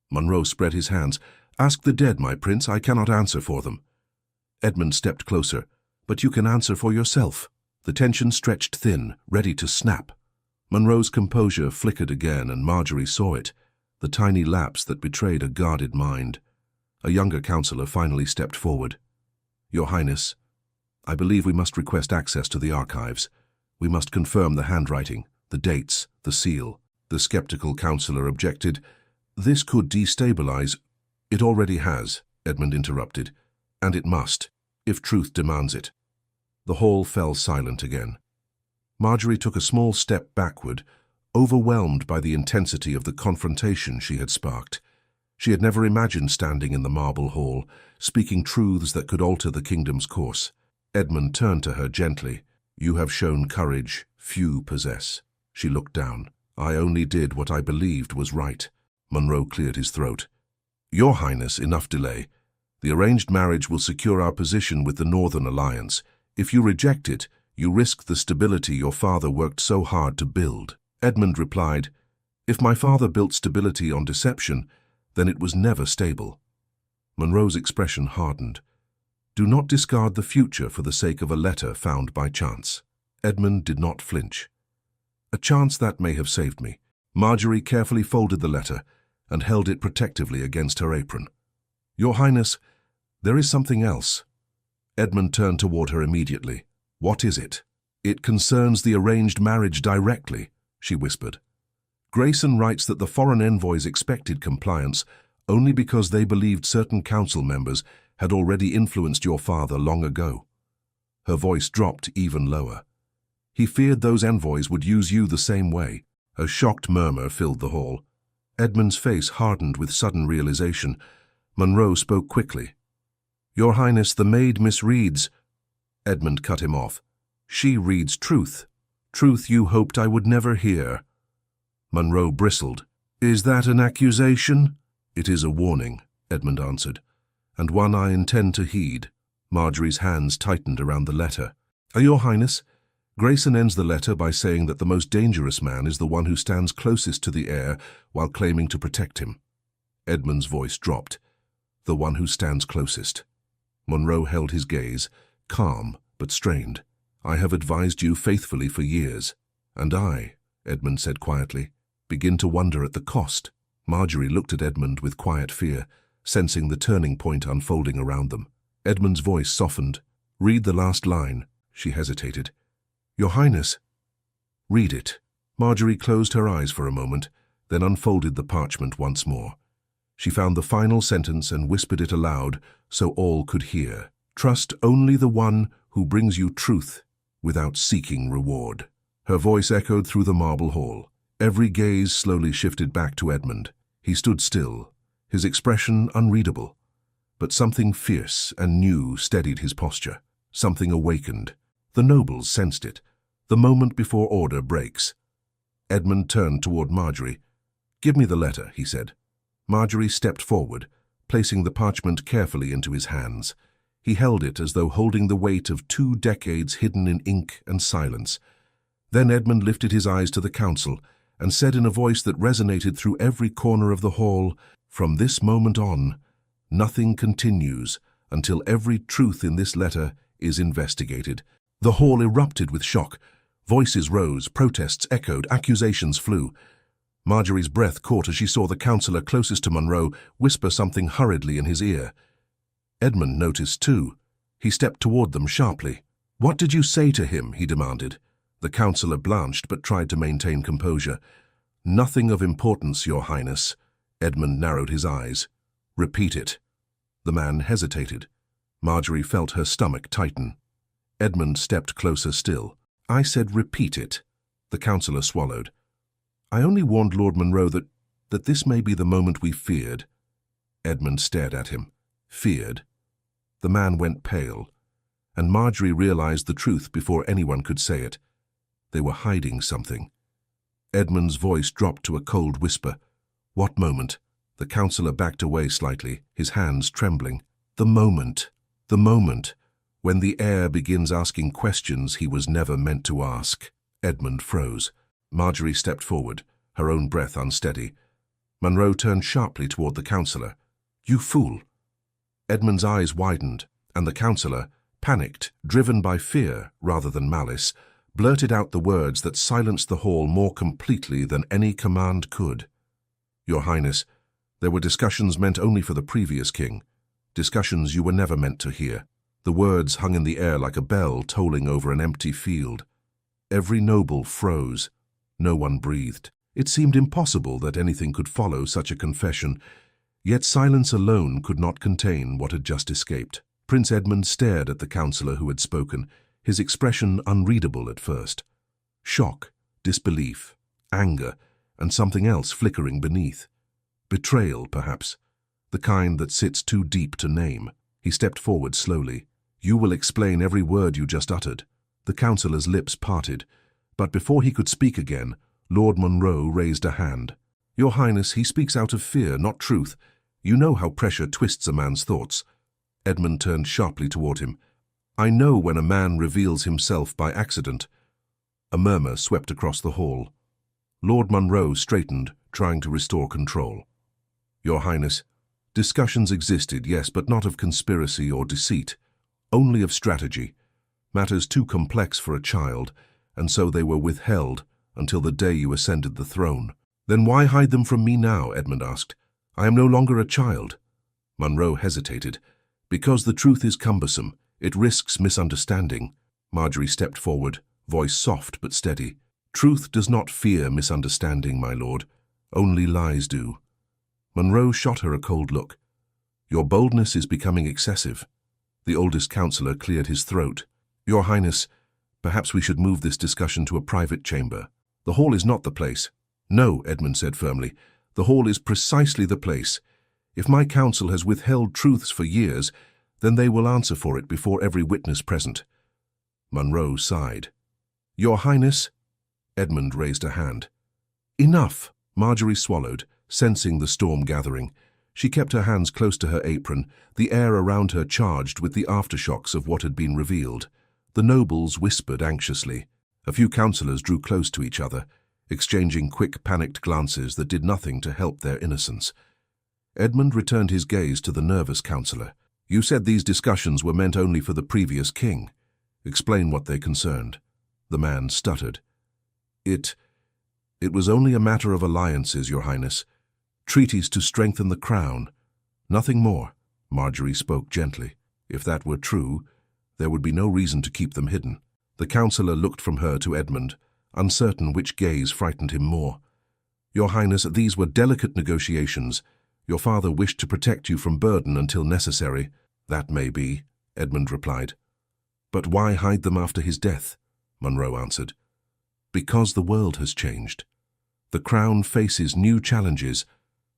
Munro spread his hands. Ask the dead, my prince. I cannot answer for them. Edmund stepped closer. But you can answer for yourself. The tension stretched thin, ready to snap. Munro's composure flickered again, and Marjorie saw it, the tiny lapse that betrayed a guarded mind. A younger councillor finally stepped forward. Your Highness, I believe we must request access to the archives. We must confirm the handwriting, the dates, the seal. The skeptical councillor objected. This could destabilize. It already has, Edmund interrupted. And it must, if truth demands it. The hall fell silent again. Marjorie took a small step backward, overwhelmed by the intensity of the confrontation she had sparked. She had never imagined standing in the marble hall, speaking truths that could alter the kingdom's course. Edmund turned to her gently. You have shown courage, Few possess. She looked down. I only did what I believed was right. Monroe cleared his throat. Your Highness, enough delay. The arranged marriage will secure our position with the Northern Alliance. If you reject it, you risk the stability your father worked so hard to build. Edmund replied, If my father built stability on deception, then it was never stable. Monroe's expression hardened. Do not discard the future for the sake of a letter found by chance. Edmund did not flinch. A chance that may have saved me. Marjorie carefully folded the letter and held it protectively against her apron. Your Highness, there is something else. Edmund turned toward her immediately. What is it? It concerns the arranged marriage directly, she whispered. Grayson writes that the foreign envoys expected compliance only because they believed certain council members had already influenced your father long ago. Her voice dropped even lower. He feared those envoys would use you the same way. A shocked murmur filled the hall. Edmund's face hardened with sudden realization. Monroe spoke quickly. Your Highness, the maid misreads. Edmund cut him off. She reads truth. Truth you hoped I would never hear. Monroe bristled. Is that an accusation? It is a warning, Edmund answered, and one I intend to heed. Marjorie's hands tightened around the letter. Your Highness, Grayson ends the letter by saying that the most dangerous man is the one who stands closest to the heir while claiming to protect him. Edmund's voice dropped. The one who stands closest. Monroe held his gaze, calm but strained. I have advised you faithfully for years. And I, Edmund said quietly, begin to wonder at the cost. Marjorie looked at Edmund with quiet fear, sensing the turning point unfolding around them. Edmund's voice softened. Read the last line. She hesitated. Your Highness. Read it. Marjorie closed her eyes for a moment, then unfolded the parchment once more. She found the final sentence and whispered it aloud so all could hear. Trust only the one who brings you truth without seeking reward. Her voice echoed through the marble hall. Every gaze slowly shifted back to Edmund. He stood still, his expression unreadable. But something fierce and new steadied his posture. Something awakened. The nobles sensed it. The moment before order breaks. Edmund turned toward Marjorie. Give me the letter, he said. Marjorie stepped forward, placing the parchment carefully into his hands. He held it as though holding the weight of 2 decades hidden in ink and silence. Then Edmund lifted his eyes to the council and said in a voice that resonated through every corner of the hall, From this moment on, nothing continues until every truth in this letter is investigated. The hall erupted with shock. Voices rose, protests echoed, accusations flew. Marjorie's breath caught as she saw the councillor closest to Monroe whisper something hurriedly in his ear. Edmund noticed too. He stepped toward them sharply. What did you say to him? He demanded. The councillor blanched but tried to maintain composure. Nothing of importance, Your Highness. Edmund narrowed his eyes. Repeat it. The man hesitated. Marjorie felt her stomach tighten. Edmund stepped closer still. I said repeat it. The councillor swallowed. I only warned Lord Monroe that this may be the moment we feared. Edmund stared at him. Feared? The man went pale, and Marjorie realized the truth before anyone could say it. They were hiding something. Edmund's voice dropped to a cold whisper. What moment? The councillor backed away slightly, his hands trembling. The moment. The moment. When the heir begins asking questions he was never meant to ask. Edmund froze. Marjorie stepped forward, her own breath unsteady. Monroe turned sharply toward the councillor. You fool! Edmund's eyes widened, and the councillor, panicked, driven by fear rather than malice, blurted out the words that silenced the hall more completely than any command could. Your Highness, there were discussions meant only for the previous king, discussions you were never meant to hear. The words hung in the air like a bell tolling over an empty field. Every noble froze. No one breathed. It seemed impossible that anything could follow such a confession, yet silence alone could not contain what had just escaped. Prince Edmund stared at the councillor who had spoken, his expression unreadable at first. Shock, disbelief, anger, and something else flickering beneath. Betrayal, perhaps, the kind that sits too deep to name. He stepped forward slowly. You will explain every word you just uttered. The councillor's lips parted, But before he could speak again, Lord Monroe raised a hand. "Your Highness, he speaks out of fear, not truth. You know how pressure twists a man's thoughts." Edmund turned sharply toward him. "I know when a man reveals himself by accident." A murmur swept across the hall. Lord Monroe straightened, trying to restore control. "Your Highness, discussions existed, yes, but not of conspiracy or deceit. Only of strategy. Matters too complex for a child, and so they were withheld until the day you ascended the throne." "Then why hide them from me now?" Edmund asked. "I am no longer a child." Monroe hesitated. "Because the truth is cumbersome. It risks misunderstanding." Marjorie stepped forward, voice soft but steady. "Truth does not fear misunderstanding, my lord. Only lies do." Monroe shot her a cold look. "Your boldness is becoming excessive." The oldest councillor cleared his throat. "Your Highness, perhaps we should move this discussion to a private chamber. The hall is not the place." "No," Edmund said firmly. "The hall is precisely the place. If my council has withheld truths for years, then they will answer for it before every witness present." Monroe sighed. "Your Highness—" Edmund raised a hand. "Enough!" Marjorie swallowed, sensing the storm gathering. She kept her hands close to her apron, the air around her charged with the aftershocks of what had been revealed. The nobles whispered anxiously. A few councillors drew close to each other, exchanging quick, panicked glances that did nothing to help their innocence. Edmund returned his gaze to the nervous councillor. "You said these discussions were meant only for the previous king. Explain what they concerned." The man stuttered. It was only a matter of alliances, Your Highness. Treaties to strengthen the crown. Nothing more." Marjorie spoke gently. "If that were true, there would be no reason to keep them hidden." The councillor looked from her to Edmund, uncertain which gaze frightened him more. "Your Highness, these were delicate negotiations. Your father wished to protect you from burden until necessary." "That may be," Edmund replied. "But why hide them after his death?" Monroe answered. "Because the world has changed. The crown faces new challenges.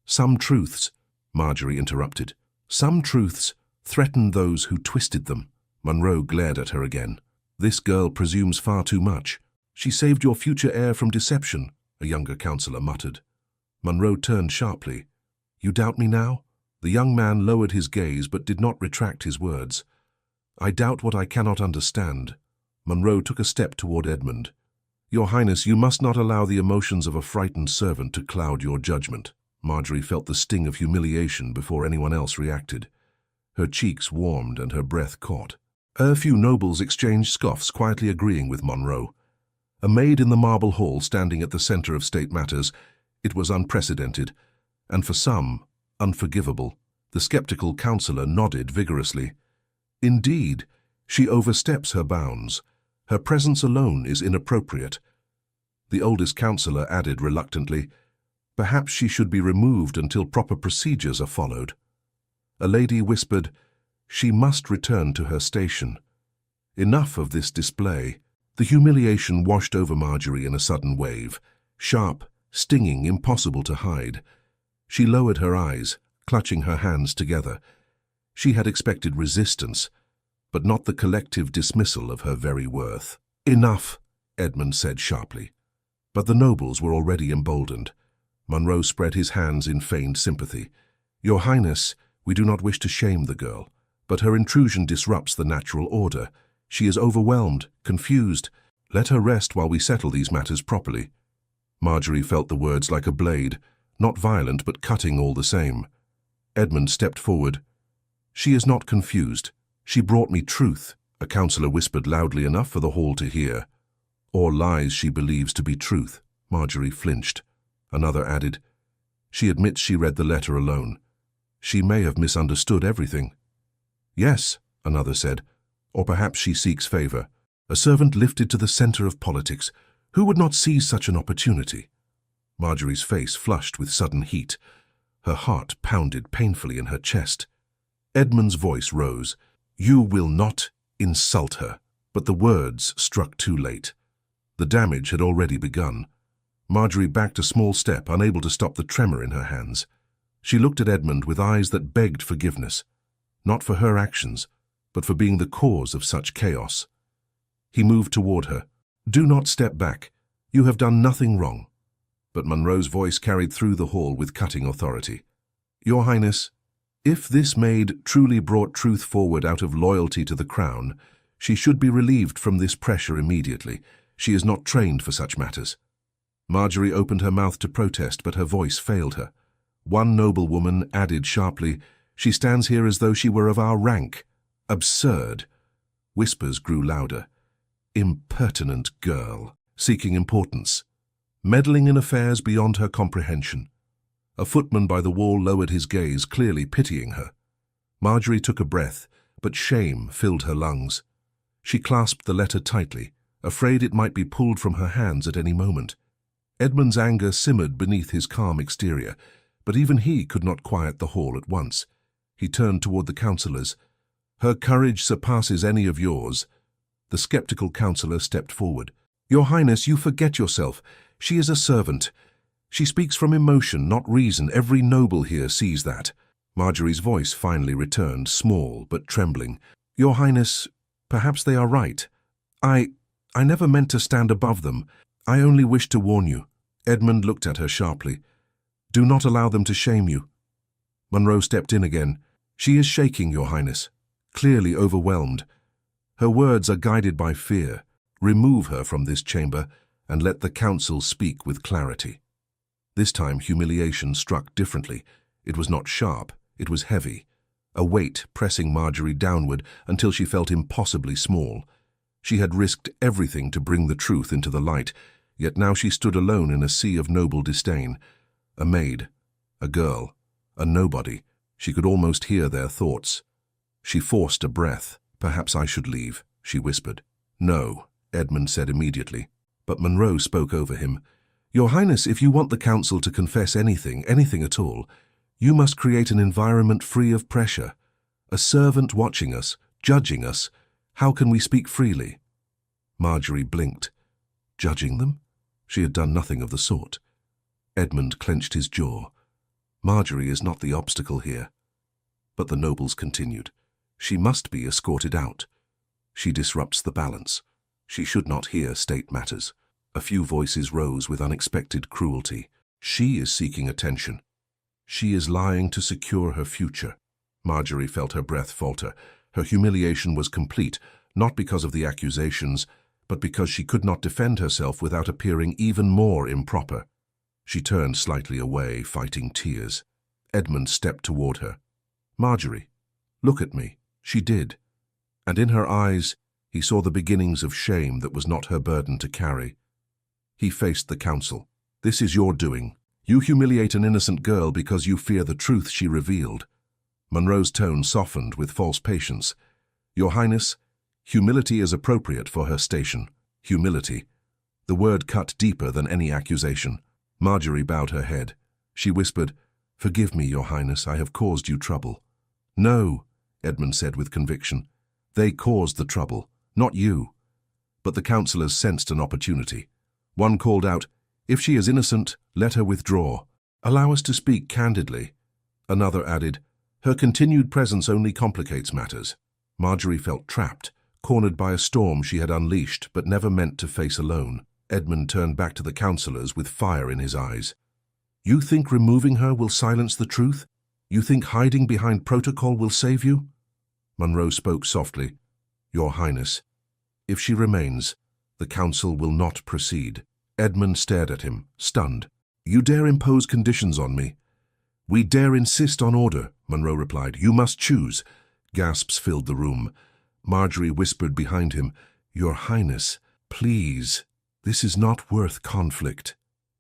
Some truths," Marjorie interrupted, "some truths threaten those who twisted them." Monroe glared at her again. "This girl presumes far too much." "She saved your future heir from deception," a younger councillor muttered. Monroe turned sharply. "You doubt me now?" The young man lowered his gaze but did not retract his words. "I doubt what I cannot understand." Monroe took a step toward Edmund. "Your Highness, you must not allow the emotions of a frightened servant to cloud your judgment." Marjorie felt the sting of humiliation before anyone else reacted. Her cheeks warmed and her breath caught. A few nobles exchanged scoffs, quietly agreeing with Monroe. A maid in the marble hall standing at the center of state matters, it was unprecedented, and for some, unforgivable. The skeptical councillor nodded vigorously. "Indeed, she oversteps her bounds. Her presence alone is inappropriate." The oldest councillor added reluctantly, "Perhaps she should be removed until proper procedures are followed." A lady whispered, "She must return to her station." Enough of this display. The humiliation washed over Marjorie in a sudden wave, sharp, stinging, impossible to hide. She lowered her eyes, clutching her hands together. She had expected resistance, but not the collective dismissal of her very worth. "Enough," Edmund said sharply. But the nobles were already emboldened. Monroe spread his hands in feigned sympathy. "Your Highness, we do not wish to shame the girl, but her intrusion disrupts the natural order. She is overwhelmed, confused. Let her rest while we settle these matters properly." Marjorie felt the words like a blade, not violent but cutting all the same. Edmund stepped forward. "She is not confused. She brought me truth," a councillor whispered loudly enough for the hall to hear. "Or lies she believes to be truth." Marjorie flinched. Another added, "She admits she read the letter alone. She may have misunderstood everything." "Yes," another said, "or perhaps she seeks favor. A servant lifted to the center of politics. Who would not seize such an opportunity?" Marjorie's face flushed with sudden heat. Her heart pounded painfully in her chest. Edmund's voice rose. "You will not insult her." But the words struck too late. The damage had already begun. Marjorie backed a small step, unable to stop the tremor in her hands. She looked at Edmund with eyes that begged forgiveness, not for her actions, but for being the cause of such chaos. He moved toward her. Do not step back. You have done nothing wrong. But Monroe's voice carried through the hall with cutting authority. Your Highness, if this maid truly brought truth forward out of loyalty to the crown, she should be relieved from this pressure immediately. She is not trained for such matters. Marjorie opened her mouth to protest, but her voice failed her. One noblewoman added sharply, "She stands here as though she were of our rank. Absurd." Whispers grew louder. Impertinent girl, seeking importance, meddling in affairs beyond her comprehension. A footman by the wall lowered his gaze, clearly pitying her. Marjorie took a breath, but shame filled her lungs. She clasped the letter tightly, afraid it might be pulled from her hands at any moment. Edmund's anger simmered beneath his calm exterior, but even he could not quiet the hall at once. He turned toward the councillors. "Her courage surpasses any of yours." The skeptical councillor stepped forward. "Your Highness, you forget yourself. She is a servant. She speaks from emotion, not reason. Every noble here sees that." Marjorie's voice finally returned, small but trembling. "Your Highness, perhaps they are right. I never meant to stand above them. I only wished to warn you." Edmund looked at her sharply. "Do not allow them to shame you." Monroe stepped in again. "She is shaking, Your Highness, clearly overwhelmed. Her words are guided by fear. Remove her from this chamber and let the council speak with clarity." This time humiliation struck differently. It was not sharp, it was heavy, a weight pressing Marjorie downward until she felt impossibly small. She had risked everything to bring the truth into the light, yet now she stood alone in a sea of noble disdain. A maid, a girl, a nobody. She could almost hear their thoughts. She forced a breath. "Perhaps I should leave," she whispered. "No," Edmund said immediately, but Monroe spoke over him. "Your Highness, if you want the council to confess anything at all, you must create an environment free of pressure. A servant watching us, judging us. How can we speak freely?" Marjorie blinked. Judging them? She had done nothing of the sort. Edmund clenched his jaw. Marjorie is not the obstacle here. But the nobles continued. She must be escorted out. She disrupts the balance. She should not hear state matters. A few voices rose with unexpected cruelty. She is seeking attention. She is lying to secure her future. Marjorie felt her breath falter. Her humiliation was complete, not because of the accusations, but because she could not defend herself without appearing even more improper. She turned slightly away, fighting tears. Edmund stepped toward her. "Marjorie, look at me." She did, and in her eyes he saw the beginnings of shame that was not her burden to carry. He faced the council. "This is your doing. You humiliate an innocent girl because you fear the truth she revealed." Monroe's tone softened with false patience. "Your Highness, humility is appropriate for her station." Humility. The word cut deeper than any accusation. Marjorie bowed her head. She whispered, "Forgive me, Your Highness, I have caused you trouble." "No," Edmund said with conviction. "They caused the trouble, not you." But the councillors sensed an opportunity. One called out, "If she is innocent, let her withdraw. Allow us to speak candidly." Another added, "Her continued presence only complicates matters." Marjorie felt trapped, cornered by a storm she had unleashed but never meant to face alone. Edmund turned back to the councillors with fire in his eyes. "You think removing her will silence the truth? You think hiding behind protocol will save you?" Monroe spoke softly. "Your Highness, if she remains, the council will not proceed." Edmund stared at him, stunned. "You dare impose conditions on me?" "We dare insist on order," Monroe replied. "You must choose." Gasps filled the room. Marjorie whispered behind him, "Your Highness, please. This is not worth conflict."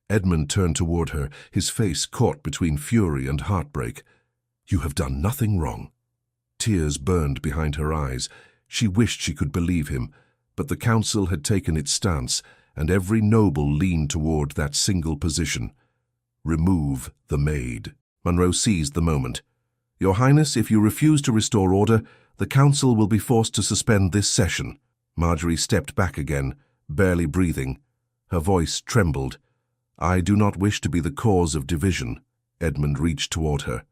Edmund turned toward her, his face caught between fury and heartbreak. "You have done nothing wrong." Tears burned behind her eyes. She wished she could believe him, but the council had taken its stance, and every noble leaned toward that single position. "Remove the maid." Monroe seized the moment. "Your Highness, if you refuse to restore order, the council will be forced to suspend this session." Marjorie stepped back again, barely breathing. Her voice trembled. "I do not wish to be the cause of division." Edmund reached toward her.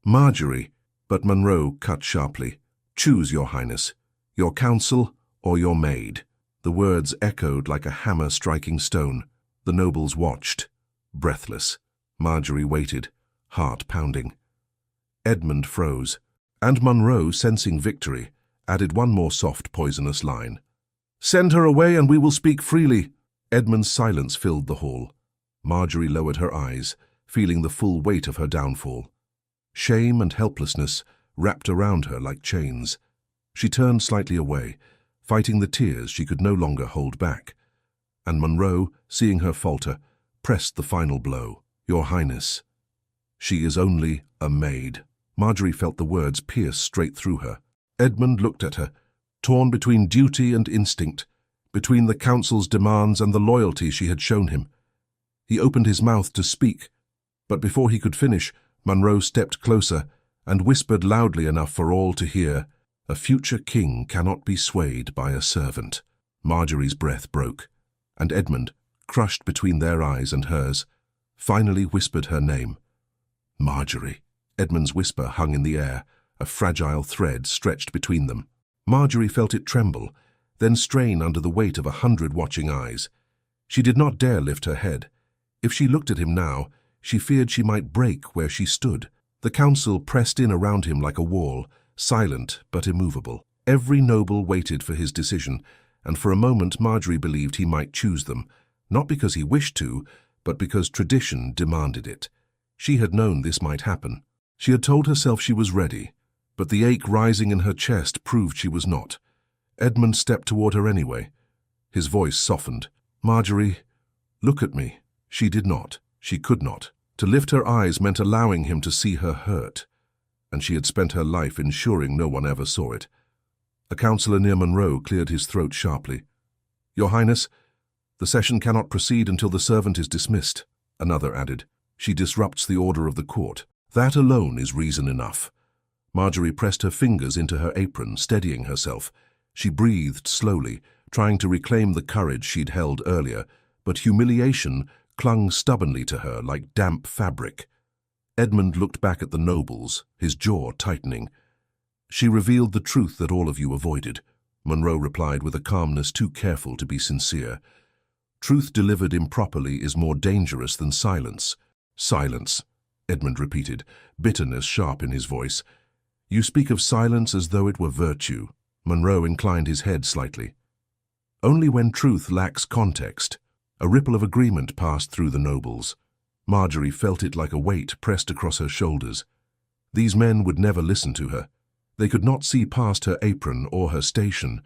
"Marjorie," but Monroe cut sharply. "Choose, Your Highness, your council or your maid." The words echoed like a hammer striking stone. The nobles watched, breathless. Marjorie waited, heart pounding. Edmund froze, and Monroe, sensing victory, added one more soft, poisonous line. "Send her away and we will speak freely." Edmund's silence filled the hall. Marjorie lowered her eyes, feeling the full weight of her downfall. Shame and helplessness wrapped around her like chains. She turned slightly away, fighting the tears she could no longer hold back. And Monroe, seeing her falter, pressed the final blow. "Your Highness, she is only a maid." Marjorie felt the words pierce straight through her. Edmund looked at her, torn between duty and instinct, between the council's demands and the loyalty she had shown him. He opened his mouth to speak, but before he could finish, Monroe stepped closer and whispered loudly enough for all to hear, "A future king cannot be swayed by a servant." Marjorie's breath broke, and Edmund, crushed between their eyes and hers, finally whispered her name. "Marjorie." Edmund's whisper hung in the air, a fragile thread stretched between them. Marjorie felt it tremble, then strain under the weight of 100 watching eyes. She did not dare lift her head. If she looked at him now, she feared she might break where she stood. The council pressed in around him like a wall, silent but immovable. Every noble waited for his decision, and for a moment Marjorie believed he might choose them, not because he wished to, but because tradition demanded it. She had known this might happen. She had told herself she was ready, but the ache rising in her chest proved she was not. Edmund stepped toward her anyway. His voice softened. "Marjorie, look at me." She did not. She could not. To lift her eyes meant allowing him to see her hurt, and she had spent her life ensuring no one ever saw it. A councillor near Monroe cleared his throat sharply. "Your Highness, the session cannot proceed until the servant is dismissed," another added. "She disrupts the order of the court. That alone is reason enough." Marjorie pressed her fingers into her apron, steadying herself. She breathed slowly, trying to reclaim the courage she'd held earlier, but humiliation clung stubbornly to her like damp fabric. Edmund looked back at the nobles, his jaw tightening. "She revealed the truth that all of you avoided," Monroe replied with a calmness too careful to be sincere. "Truth delivered improperly is more dangerous than silence." "Silence," Edmund repeated, bitterness sharp in his voice. "You speak of silence as though it were virtue." Monroe inclined his head slightly. "Only when truth lacks context." A ripple of agreement passed through the nobles. Marjorie felt it like a weight pressed across her shoulders. These men would never listen to her. They could not see past her apron or her station,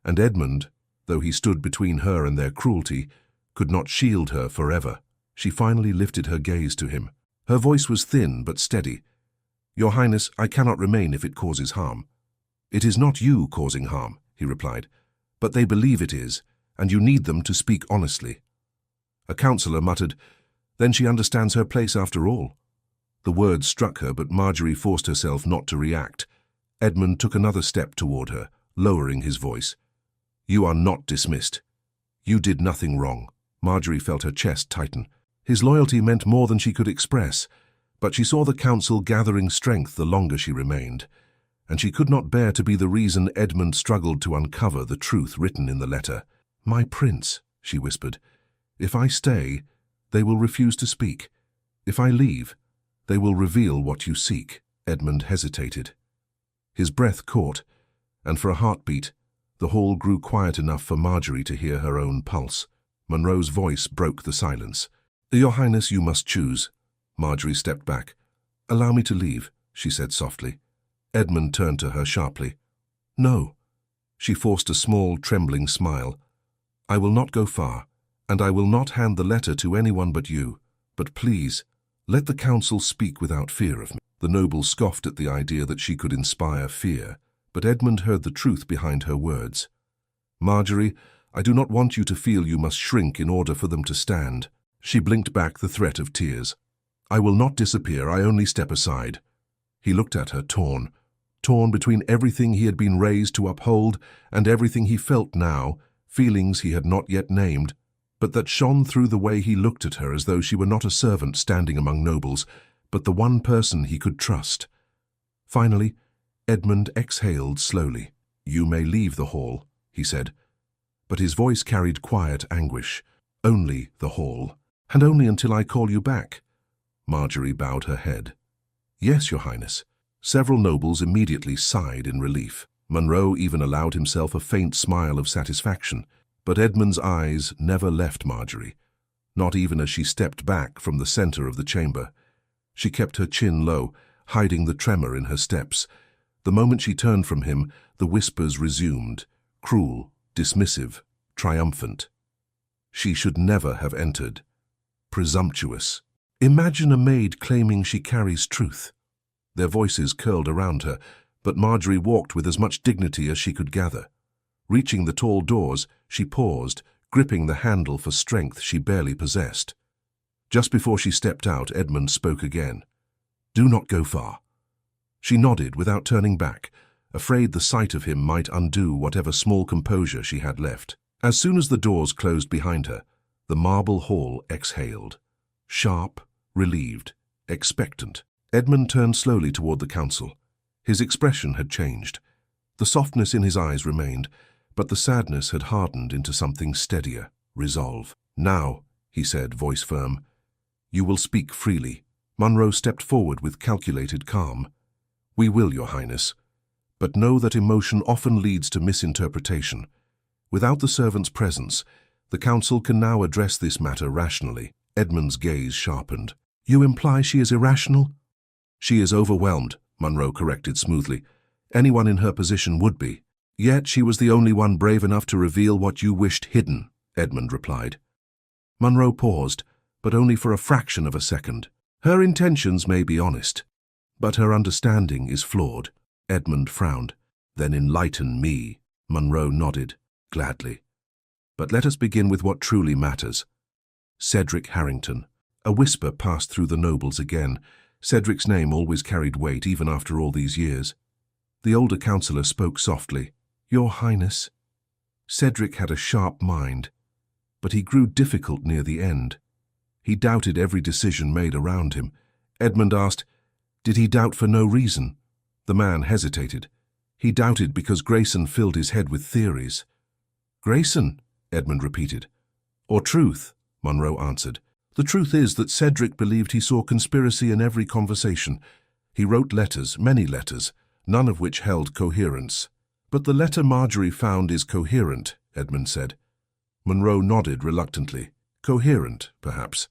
and Edmund, though he stood between her and their cruelty, could not shield her forever. She finally lifted her gaze to him. Her voice was thin but steady. "Your Highness, I cannot remain if it causes harm." "It is not you causing harm," he replied, "but they believe it is, and you need them to speak honestly." A councillor muttered, "Then she understands her place after all." The words struck her, but Marjorie forced herself not to react. Edmund took another step toward her, lowering his voice. "You are not dismissed. You did nothing wrong." Marjorie felt her chest tighten. His loyalty meant more than she could express, but she saw the council gathering strength the longer she remained, and she could not bear to be the reason Edmund struggled to uncover the truth written in the letter. "My prince," she whispered, "if I stay, they will refuse to speak. If I leave, they will reveal what you seek." Edmund hesitated. His breath caught, and for a heartbeat, the hall grew quiet enough for Marjorie to hear her own pulse. Monroe's voice broke the silence. "Your Highness, you must choose." Marjorie stepped back. "Allow me to leave," she said softly. Edmund turned to her sharply. "No." She forced a small, trembling smile. "I will not go far, and I will not hand the letter to anyone but you. But please, let the council speak without fear of me." The noble scoffed at the idea that she could inspire fear, but Edmund heard the truth behind her words. "Marjorie, I do not want you to feel you must shrink in order for them to stand." She blinked back the threat of tears. "I will not disappear, I only step aside." He looked at her, torn between everything he had been raised to uphold and everything he felt now, feelings he had not yet named, but that shone through the way he looked at her as though she were not a servant standing among nobles, but the one person he could trust. Finally, Edmund exhaled slowly. "You may leave the hall," he said, but his voice carried quiet anguish. "Only the hall, and only until I call you back." Marjorie bowed her head. "Yes, Your Highness." Several nobles immediately sighed in relief. Monroe even allowed himself a faint smile of satisfaction, but Edmund's eyes never left Marjorie, not even as she stepped back from the center of the chamber. She kept her chin low, hiding the tremor in her steps. The moment she turned from him, the whispers resumed, cruel, dismissive, triumphant. She should never have entered. Presumptuous. Imagine a maid claiming she carries truth. Their voices curled around her, but Marjorie walked with as much dignity as she could gather. Reaching the tall doors, she paused, gripping the handle for strength she barely possessed. Just before she stepped out, Edmund spoke again. "Do not go far." She nodded without turning back, afraid the sight of him might undo whatever small composure she had left. As soon as the doors closed behind her, the marble hall exhaled. Sharp, relieved, expectant. Edmund turned slowly toward the council. His expression had changed. The softness in his eyes remained, but the sadness had hardened into something steadier, resolve. "Now," he said, voice firm, "you will speak freely." Monroe stepped forward with calculated calm. "We will, Your Highness, but know that emotion often leads to misinterpretation. Without the servant's presence, the council can now address this matter rationally." Edmund's gaze sharpened. "You imply she is irrational?" "She is overwhelmed," Monroe corrected smoothly. "Anyone in her position would be. Yet she was the only one brave enough to reveal what you wished hidden," Edmund replied. Monroe paused, but only for a fraction of a second. "Her intentions may be honest, but her understanding is flawed." Edmund frowned. "Then enlighten me." Monroe nodded, gladly. "But let us begin with what truly matters. Cedric Harrington." A whisper passed through the nobles again. Cedric's name always carried weight, even after all these years. The older councillor spoke softly. "Your Highness." Cedric had a sharp mind, but he grew difficult near the end. He doubted every decision made around him. Edmund asked, did he doubt for no reason? The man hesitated. He doubted because Grayson filled his head with theories. "Grayson," Edmund repeated. "Or truth," Monroe answered. "The truth is that Cedric believed he saw conspiracy in every conversation. He wrote letters, many letters, none of which held coherence." "But the letter Marjorie found is coherent," Edmund said. Monroe nodded reluctantly. "Coherent, perhaps,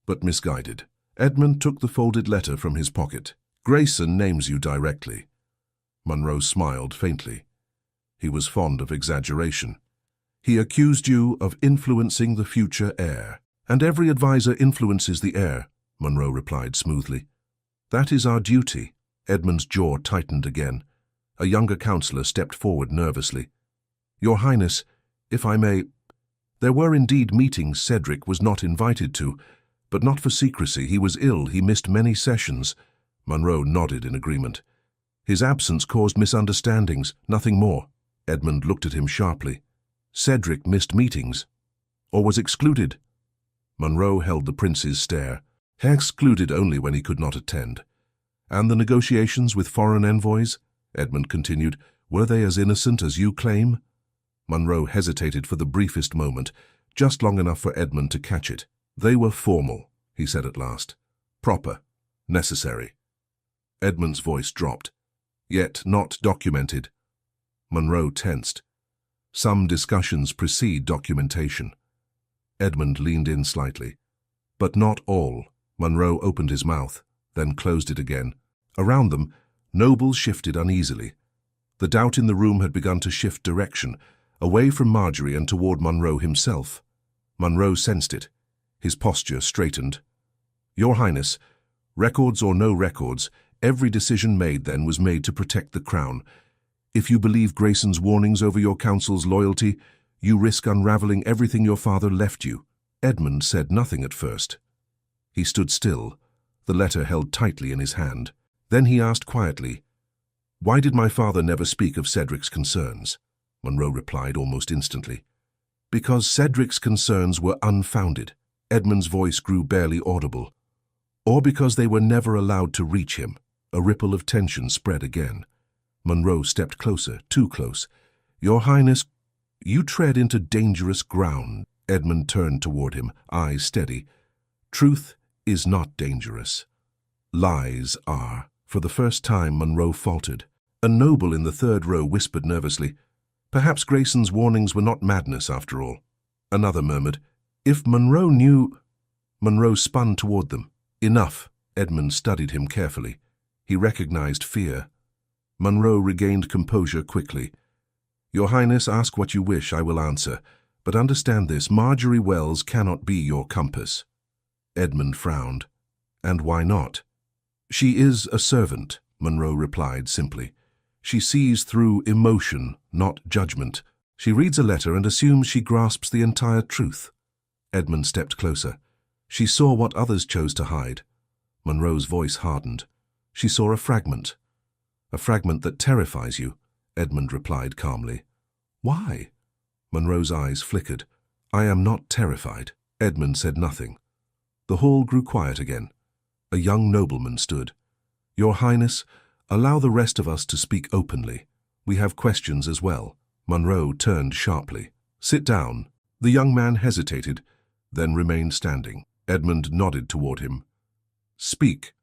but misguided." Edmund took the folded letter from his pocket. "Grayson names you directly." Monroe smiled faintly. He was fond of exaggeration. "He accused you of influencing the future heir." "And every advisor influences the heir," Monroe replied smoothly. "That is our duty." Edmund's jaw tightened again. A younger councillor stepped forward nervously. "Your Highness, if I may, there were indeed meetings Cedric was not invited to, but not for secrecy. He was ill. He missed many sessions." Monroe nodded in agreement. "His absence caused misunderstandings, nothing more." Edmund looked at him sharply. "Cedric missed meetings, or was excluded?" Monroe held the prince's stare. "Excluded only when he could not attend." "And the negotiations with foreign envoys?" Edmund continued. "Were they as innocent as you claim?" Monroe hesitated for the briefest moment, just long enough for Edmund to catch it. "They were formal," he said at last. "Proper. Necessary." Edmund's voice dropped. "Yet not documented." Monroe tensed. "Some discussions precede documentation." Edmund leaned in slightly. "But not all." Monroe opened his mouth, then closed it again. Around them, nobles shifted uneasily. The doubt in the room had begun to shift direction, away from Marjorie and toward Monroe himself. Monroe sensed it. His posture straightened. "Your Highness, records or no records, every decision made then was made to protect the crown. If you believe Grayson's warnings over your council's loyalty, you risk unraveling everything your father left you." Edmund said nothing at first. He stood still, the letter held tightly in his hand. Then he asked quietly, "Why did my father never speak of Cedric's concerns?" Monroe replied almost instantly. "Because Cedric's concerns were unfounded." Edmund's voice grew barely audible. "Or because they were never allowed to reach him." A ripple of tension spread again. Monroe stepped closer, too close. "Your Highness..." You tread into dangerous ground. Edmund turned toward him, eyes steady. Truth is not dangerous. Lies are. For the first time, Monroe faltered. A noble in the third row whispered nervously, "Perhaps Grayson's warnings were not madness after all." Another murmured, "If Monroe knew—" Monroe spun toward them. "Enough." Edmund studied him carefully. He recognized fear. Monroe regained composure quickly. "Your Highness, ask what you wish, I will answer. But understand this, Marjorie Wells cannot be your compass." Edmund frowned. "And why not?" "She is a servant," Monroe replied simply. "She sees through emotion, not judgment. She reads a letter and assumes she grasps the entire truth." Edmund stepped closer. "She saw what others chose to hide." Monroe's voice hardened. "She saw a fragment." "A fragment that terrifies you," Edmund replied calmly. "Why?" Monroe's eyes flickered. "I am not terrified." Edmund said nothing. The hall grew quiet again. A young nobleman stood. "Your Highness, allow the rest of us to speak openly. We have questions as well." Monroe turned sharply. "Sit down." The young man hesitated, then remained standing. Edmund nodded toward him. "Speak."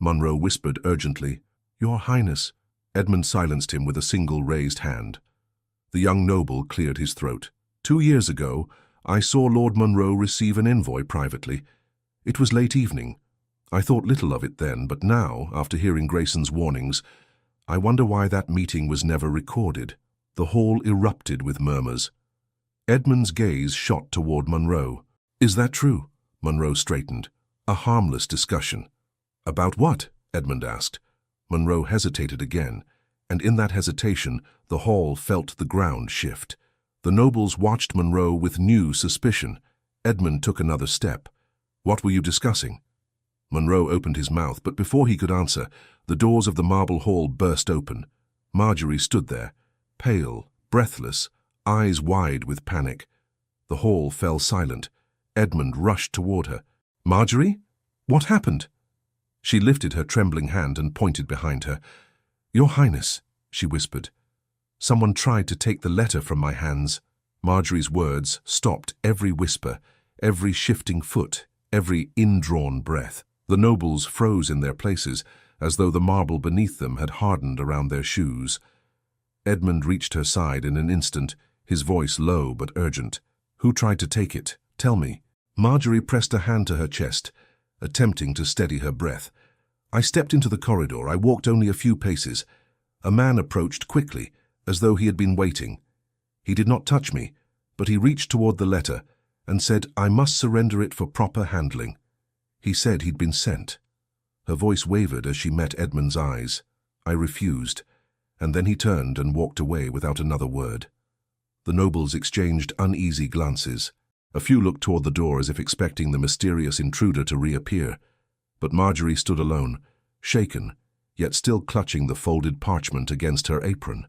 Monroe whispered urgently, "Your Highness." Edmund silenced him with a single raised hand. The young noble cleared his throat. 2 years ago, I saw Lord Monroe receive an envoy privately. It was late evening. I thought little of it then, but now, after hearing Grayson's warnings, I wonder why that meeting was never recorded." The hall erupted with murmurs. Edmund's gaze shot toward Monroe. "Is that true?" Monroe straightened. "A harmless discussion." "About what?" Edmund asked. Monroe hesitated again, and in that hesitation, the hall felt the ground shift. The nobles watched Monroe with new suspicion. Edmund took another step. "What were you discussing?" Monroe opened his mouth, but before he could answer, the doors of the marble hall burst open. Marjorie stood there, pale, breathless, eyes wide with panic. The hall fell silent. Edmund rushed toward her. "Marjorie? What happened?" She lifted her trembling hand and pointed behind her. "Your Highness," she whispered. "Someone tried to take the letter from my hands." Marjorie's words stopped every whisper, every shifting foot, every indrawn breath. The nobles froze in their places, as though the marble beneath them had hardened around their shoes. Edmund reached her side in an instant, his voice low but urgent. "Who tried to take it? Tell me." Marjorie pressed a hand to her chest, attempting to steady her breath. "I stepped into the corridor. I walked only a few paces. A man approached quickly, as though he had been waiting. He did not touch me, but he reached toward the letter and said I must surrender it for proper handling. He said he'd been sent." Her voice wavered as she met Edmund's eyes. I refused, and then he turned and walked away without another word. The nobles exchanged uneasy glances. A few looked toward the door as if expecting the mysterious intruder to reappear. But Marjorie stood alone, shaken, yet still clutching the folded parchment against her apron.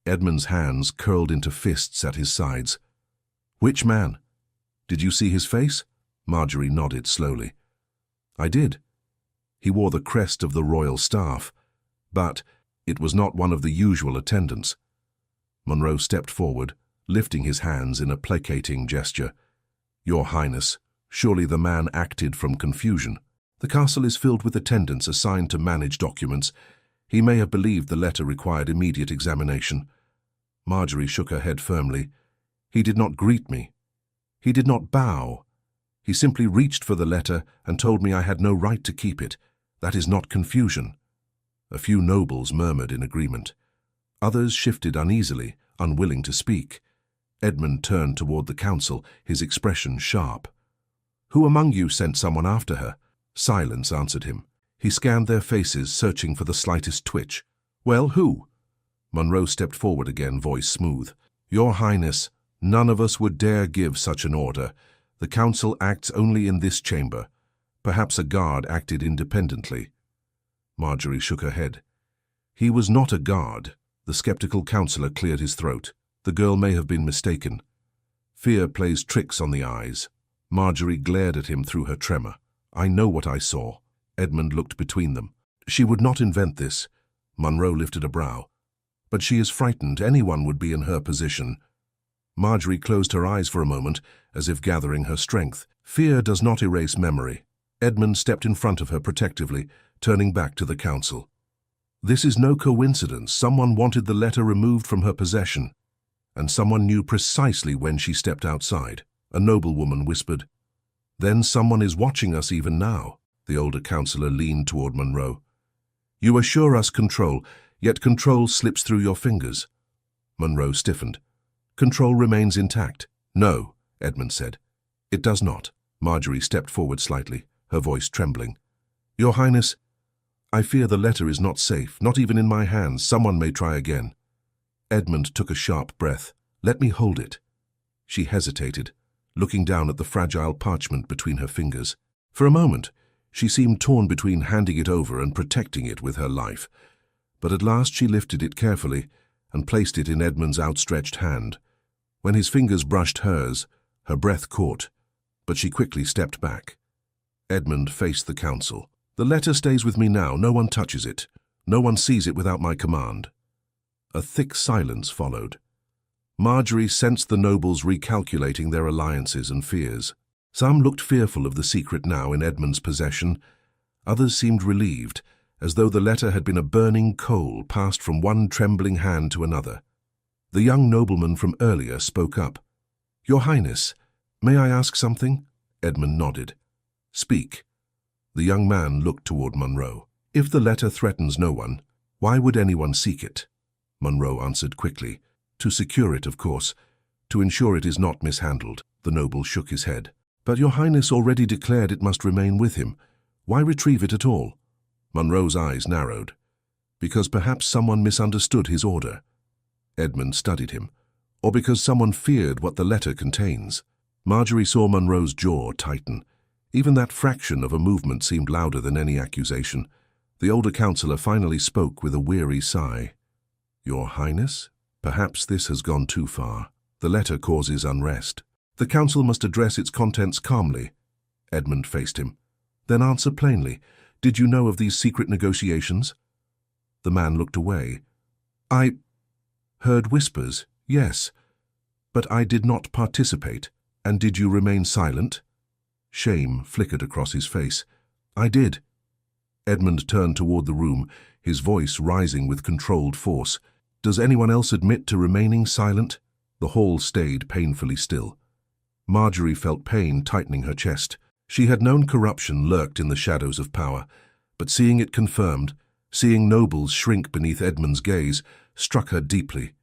Edmund's hands curled into fists at his sides. "Which man? Did you see his face?" Marjorie nodded slowly. "I did. He wore the crest of the royal staff, but it was not one of the usual attendants." Monroe stepped forward, lifting his hands in a placating gesture. "Your Highness, surely the man acted from confusion. The castle is filled with attendants assigned to manage documents. He may have believed the letter required immediate examination." Marjorie shook her head firmly. "He did not greet me. He did not bow. He simply reached for the letter and told me I had no right to keep it. That is not confusion." A few nobles murmured in agreement. Others shifted uneasily, unwilling to speak. Edmund turned toward the council, his expression sharp. "Who among you sent someone after her?" Silence answered him. He scanned their faces, searching for the slightest twitch. "Well, who?" Monroe stepped forward again, voice smooth. "Your Highness, none of us would dare give such an order. The council acts only in this chamber. Perhaps a guard acted independently." Marjorie shook her head. "He was not a guard." The skeptical councillor cleared his throat. "The girl may have been mistaken. Fear plays tricks on the eyes." Marjorie glared at him through her tremor. "I know what I saw." Edmund looked between them. "She would not invent this." Monroe lifted a brow. "But she is frightened. Anyone would be in her position." Marjorie closed her eyes for a moment, as if gathering her strength. Fear does not erase memory. Edmund stepped in front of her protectively, turning back to the council. This is no coincidence. Someone wanted the letter removed from her possession, and someone knew precisely when she stepped outside. A noblewoman whispered. Then someone is watching us even now. The older councillor leaned toward Monroe. You assure us control, yet control slips through your fingers. Monroe stiffened. Control remains intact. No, Edmund said. It does not. Marjorie stepped forward slightly, her voice trembling. Your Highness, I fear the letter is not safe, not even in my hands. Someone may try again. Edmund took a sharp breath. Let me hold it. She hesitated, looking down at the fragile parchment between her fingers. For a moment, she seemed torn between handing it over and protecting it with her life. But at last she lifted it carefully and placed it in Edmund's outstretched hand. When his fingers brushed hers, her breath caught, but she quickly stepped back. Edmund faced the council. The letter stays with me now. No one touches it. No one sees it without my command. A thick silence followed. Marjorie sensed the nobles recalculating their alliances and fears. Some looked fearful of the secret now in Edmund's possession. Others seemed relieved, as though the letter had been a burning coal passed from one trembling hand to another. The young nobleman from earlier spoke up. Your Highness, may I ask something? Edmund nodded. Speak. The young man looked toward Monroe. If the letter threatens no one, why would anyone seek it? Monroe answered quickly. To secure it, of course. To ensure it is not mishandled. The noble shook his head. But your Highness already declared it must remain with him. Why retrieve it at all? Monroe's eyes narrowed. Because perhaps someone misunderstood his order. Edmund studied him. Or because someone feared what the letter contains. Marjorie saw Monroe's jaw tighten. Even that fraction of a movement seemed louder than any accusation. The older councillor finally spoke with a weary sigh. Your Highness? Perhaps this has gone too far. The letter causes unrest. The council must address its contents calmly. Edmund faced him. Then answer plainly. Did you know of these secret negotiations? The man looked away. I heard whispers, yes. But I did not participate. And did you remain silent? Shame flickered across his face. I did. Edmund turned toward the room, his voice rising with controlled force. Does anyone else admit to remaining silent? The hall stayed painfully still. Marjorie felt pain tightening her chest. She had known corruption lurked in the shadows of power, but seeing it confirmed, seeing nobles shrink beneath Edmund's gaze, struck her deeply.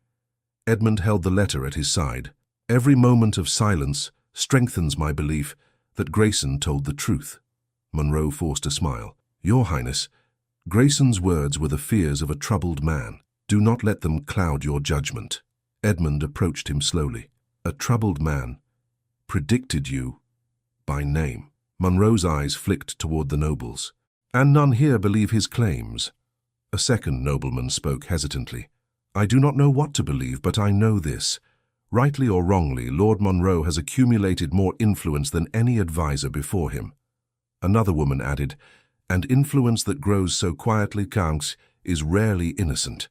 Edmund held the letter at his side. Every moment of silence strengthens my belief that Grayson told the truth. Monroe forced a smile. Your Highness, Grayson's words were the fears of a troubled man. Do not let them cloud your judgment. Edmund approached him slowly. A troubled man predicted you by name. Monroe's eyes flicked toward the nobles. And none here believe his claims. A second nobleman spoke hesitantly. I do not know what to believe, but I know this. Rightly or wrongly, Lord Monroe has accumulated more influence than any advisor before him. Another woman added, and influence that grows so quietly, Kanks, is rarely innocent.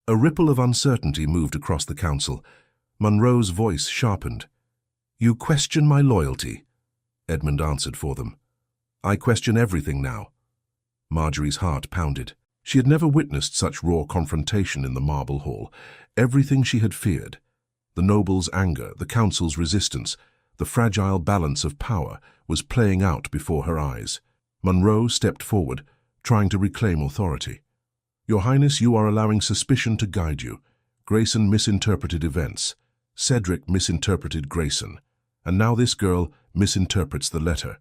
A ripple of uncertainty moved across the council. Monroe's voice sharpened. You question my loyalty, Edmund answered for them. I question everything now. Marjorie's heart pounded. She had never witnessed such raw confrontation in the marble hall. Everything she had feared, the nobles' anger, the council's resistance, the fragile balance of power, was playing out before her eyes. Monroe stepped forward, trying to reclaim authority. Your Highness, you are allowing suspicion to guide you. Grayson misinterpreted events. Cedric misinterpreted Grayson. And now this girl misinterprets the letter.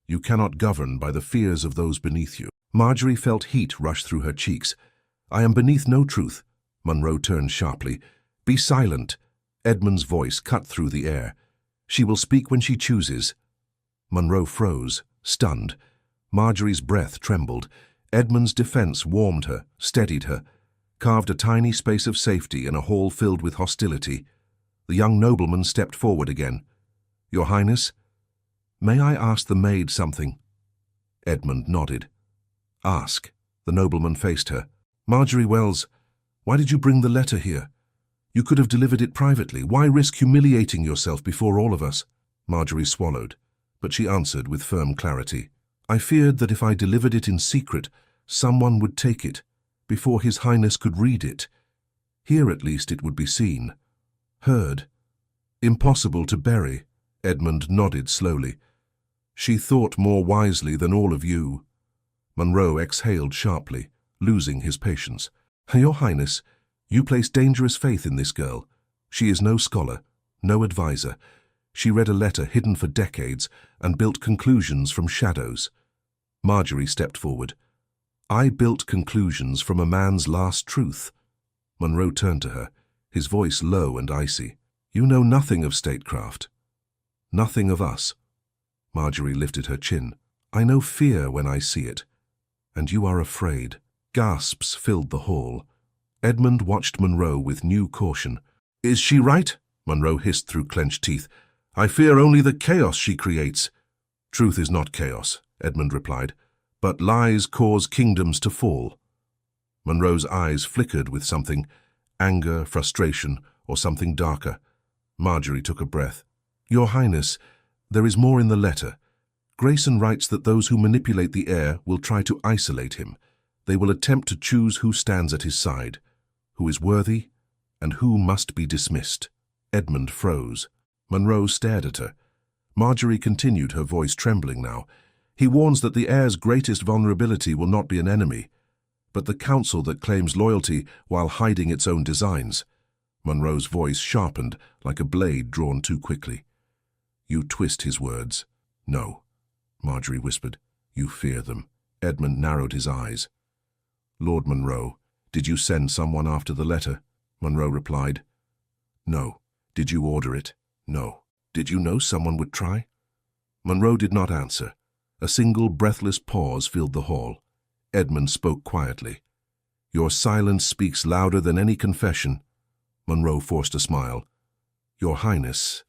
You cannot govern by the fears of those beneath you. Marjorie felt heat rush through her cheeks. I am beneath no truth. Monroe turned sharply. Be silent. Edmund's voice cut through the air. She will speak when she chooses. Monroe froze, stunned. Marjorie's breath trembled. Edmund's defense warmed her, steadied her, carved a tiny space of safety in a hall filled with hostility. The young nobleman stepped forward again. Your Highness, may I ask the maid something? Edmund nodded. Ask. The nobleman faced her. Marjorie Wells, why did you bring the letter here? You could have delivered it privately. Why risk humiliating yourself before all of us? Marjorie swallowed, but she answered with firm clarity. I feared that if I delivered it in secret, someone would take it, before His Highness could read it. Here at least it would be seen, heard. Impossible to bury, Edmund nodded slowly. She thought more wisely than all of you. Monroe exhaled sharply, losing his patience. Your Highness, you place dangerous faith in this girl. She is no scholar, no advisor. She read a letter hidden for decades and built conclusions from shadows. Marjorie stepped forward. I built conclusions from a man's last truth. Monroe turned to her, his voice low and icy. You know nothing of statecraft. Nothing of us. Marjorie lifted her chin. I know fear when I see it. And you are afraid. Gasps filled the hall. Edmund watched Monroe with new caution. Is she right? Monroe hissed through clenched teeth. I fear only the chaos she creates. Truth is not chaos, Edmund replied, but lies cause kingdoms to fall. Monroe's eyes flickered with something, anger, frustration, or something darker. Marjorie took a breath. Your Highness, there is more in the letter. Grayson writes that those who manipulate the heir will try to isolate him. They will attempt to choose who stands at his side, who is worthy, and who must be dismissed. Edmund froze. Monroe stared at her. Marjorie continued, her voice trembling now. He warns that the heir's greatest vulnerability will not be an enemy, but the council that claims loyalty while hiding its own designs. Monroe's voice sharpened like a blade drawn too quickly. You twist his words. No, Marjorie whispered. You fear them. Edmund narrowed his eyes. Lord Monroe, did you send someone after the letter? Monroe replied. No. Did you order it? No. Did you know someone would try? Monroe did not answer. A single breathless pause filled the hall. Edmund spoke quietly. Your silence speaks louder than any confession. Monroe forced a smile. Your Highness,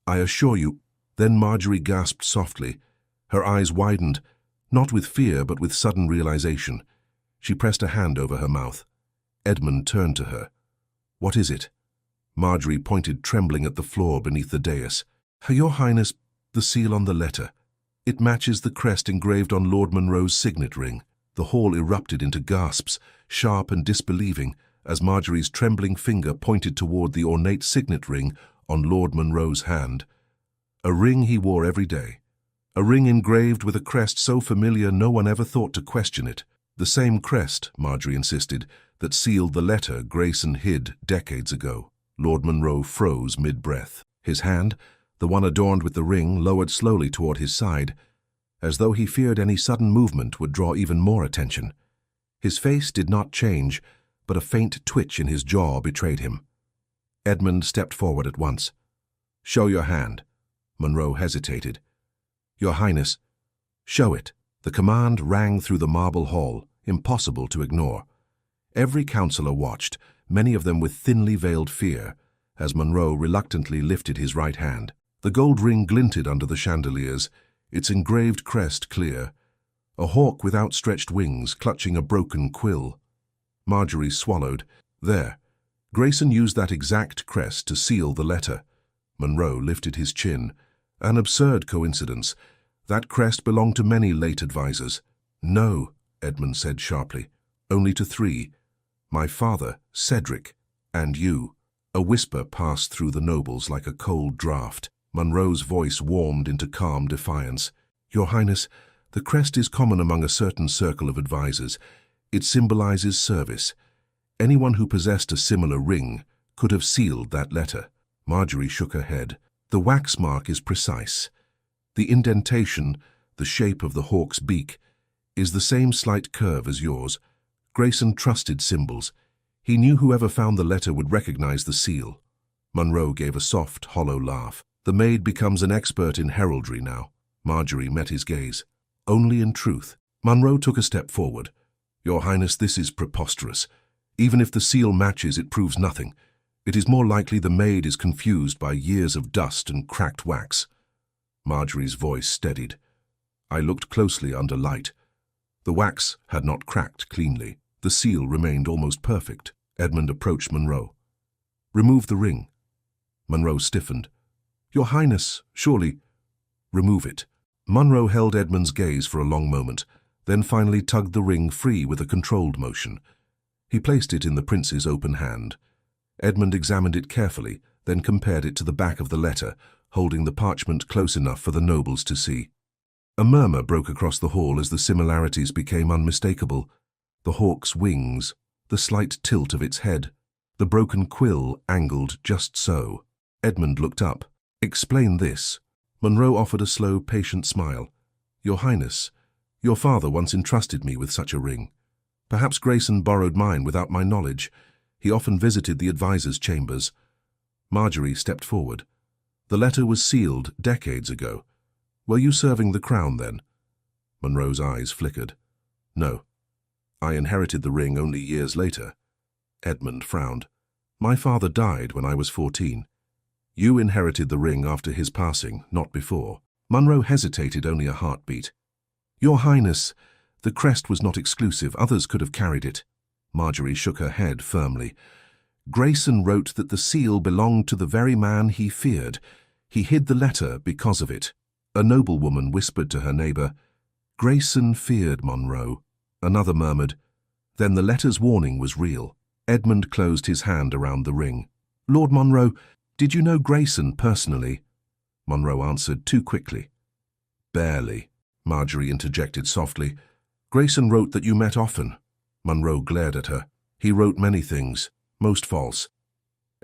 I assure you. Then Marjorie gasped softly. Her eyes widened, not with fear but with sudden realization. She pressed a hand over her mouth. Edmund turned to her. What is it? Marjorie pointed trembling at the floor beneath the dais. Your Highness, the seal on the letter. It matches the crest engraved on Lord Monroe's signet ring. The hall erupted into gasps, sharp and disbelieving, as Marjorie's trembling finger pointed toward the ornate signet ring on Lord Monroe's hand. A ring he wore every day. A ring engraved with a crest so familiar no one ever thought to question it. The same crest, Marjorie insisted, that sealed the letter Grayson hid decades ago. Lord Monroe froze mid-breath. His hand, the one adorned with the ring, lowered slowly toward his side, as though he feared any sudden movement would draw even more attention. His face did not change, but a faint twitch in his jaw betrayed him. Edmund stepped forward at once. Show your hand. Monroe hesitated. Your Highness. Show it. The command rang through the marble hall, impossible to ignore. Every councillor watched, many of them with thinly veiled fear, as Monroe reluctantly lifted his right hand. The gold ring glinted under the chandeliers, its engraved crest clear. A hawk with outstretched wings clutching a broken quill. Marjorie swallowed. There. Grayson used that exact crest to seal the letter. Monroe lifted his chin. An absurd coincidence. That crest belonged to many late advisors. No, Edmund said sharply. Only to 3. My father, Cedric, and you. A whisper passed through the nobles like a cold draught. Monroe's voice warmed into calm defiance. Your Highness, the crest is common among a certain circle of advisors. It symbolizes service. Anyone who possessed a similar ring could have sealed that letter. Marjorie shook her head. The wax mark is precise. The indentation, the shape of the hawk's beak, is the same slight curve as yours. Grayson trusted symbols. He knew whoever found the letter would recognize the seal. Monroe gave a soft, hollow laugh. The maid becomes an expert in heraldry now. Marjorie met his gaze. Only in truth. Monroe took a step forward. Your Highness, this is preposterous. Even if the seal matches, it proves nothing. It is more likely the maid is confused by years of dust and cracked wax. Marjorie's voice steadied. I looked closely under light. The wax had not cracked cleanly. The seal remained almost perfect. Edmund approached Monroe. Remove the ring. Monroe stiffened. Your Highness, surely. Remove it. Monroe held Edmund's gaze for a long moment, then finally tugged the ring free with a controlled motion. He placed it in the prince's open hand. Edmund examined it carefully, then compared it to the back of the letter, holding the parchment close enough for the nobles to see. A murmur broke across the hall as the similarities became unmistakable. The hawk's wings, the slight tilt of its head, the broken quill angled just so. Edmund looked up. Explain this. Monroe offered a slow, patient smile. Your Highness, your father once entrusted me with such a ring. Perhaps Grayson borrowed mine without my knowledge. He often visited the advisors' chambers. Marjorie stepped forward. The letter was sealed decades ago. Were you serving the crown then? Monroe's eyes flickered. No. I inherited the ring only years later. Edmund frowned. My father died when I was 14. You inherited the ring after his passing, not before. Monroe hesitated only a heartbeat. Your Highness, the crest was not exclusive. Others could have carried it. Marjorie shook her head firmly. Grayson wrote that the seal belonged to the very man he feared. He hid the letter because of it. A noblewoman whispered to her neighbor, Grayson feared Monroe. Another murmured, then the letter's warning was real. Edmund closed his hand around the ring. Lord Monroe, did you know Grayson personally? Monroe answered too quickly. Barely, Marjorie interjected softly. Grayson wrote that you met often. Monroe glared at her. He wrote many things, most false.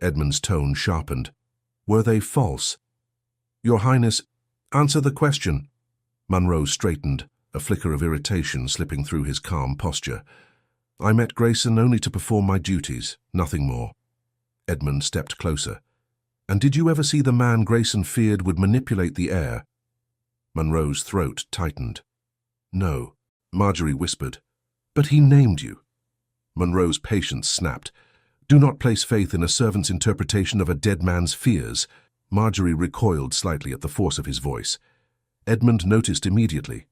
Edmund's tone sharpened. Were they false? Your Highness, answer the question. Monroe straightened, a flicker of irritation slipping through his calm posture. I met Grayson only to perform my duties, nothing more. Edmund stepped closer. And did you ever see the man Grayson feared would manipulate the air? Monroe's throat tightened. No, Marjorie whispered. But he named you. Monroe's patience snapped. Do not place faith in a servant's interpretation of a dead man's fears. Marjorie recoiled slightly at the force of his voice. Edmund noticed immediately.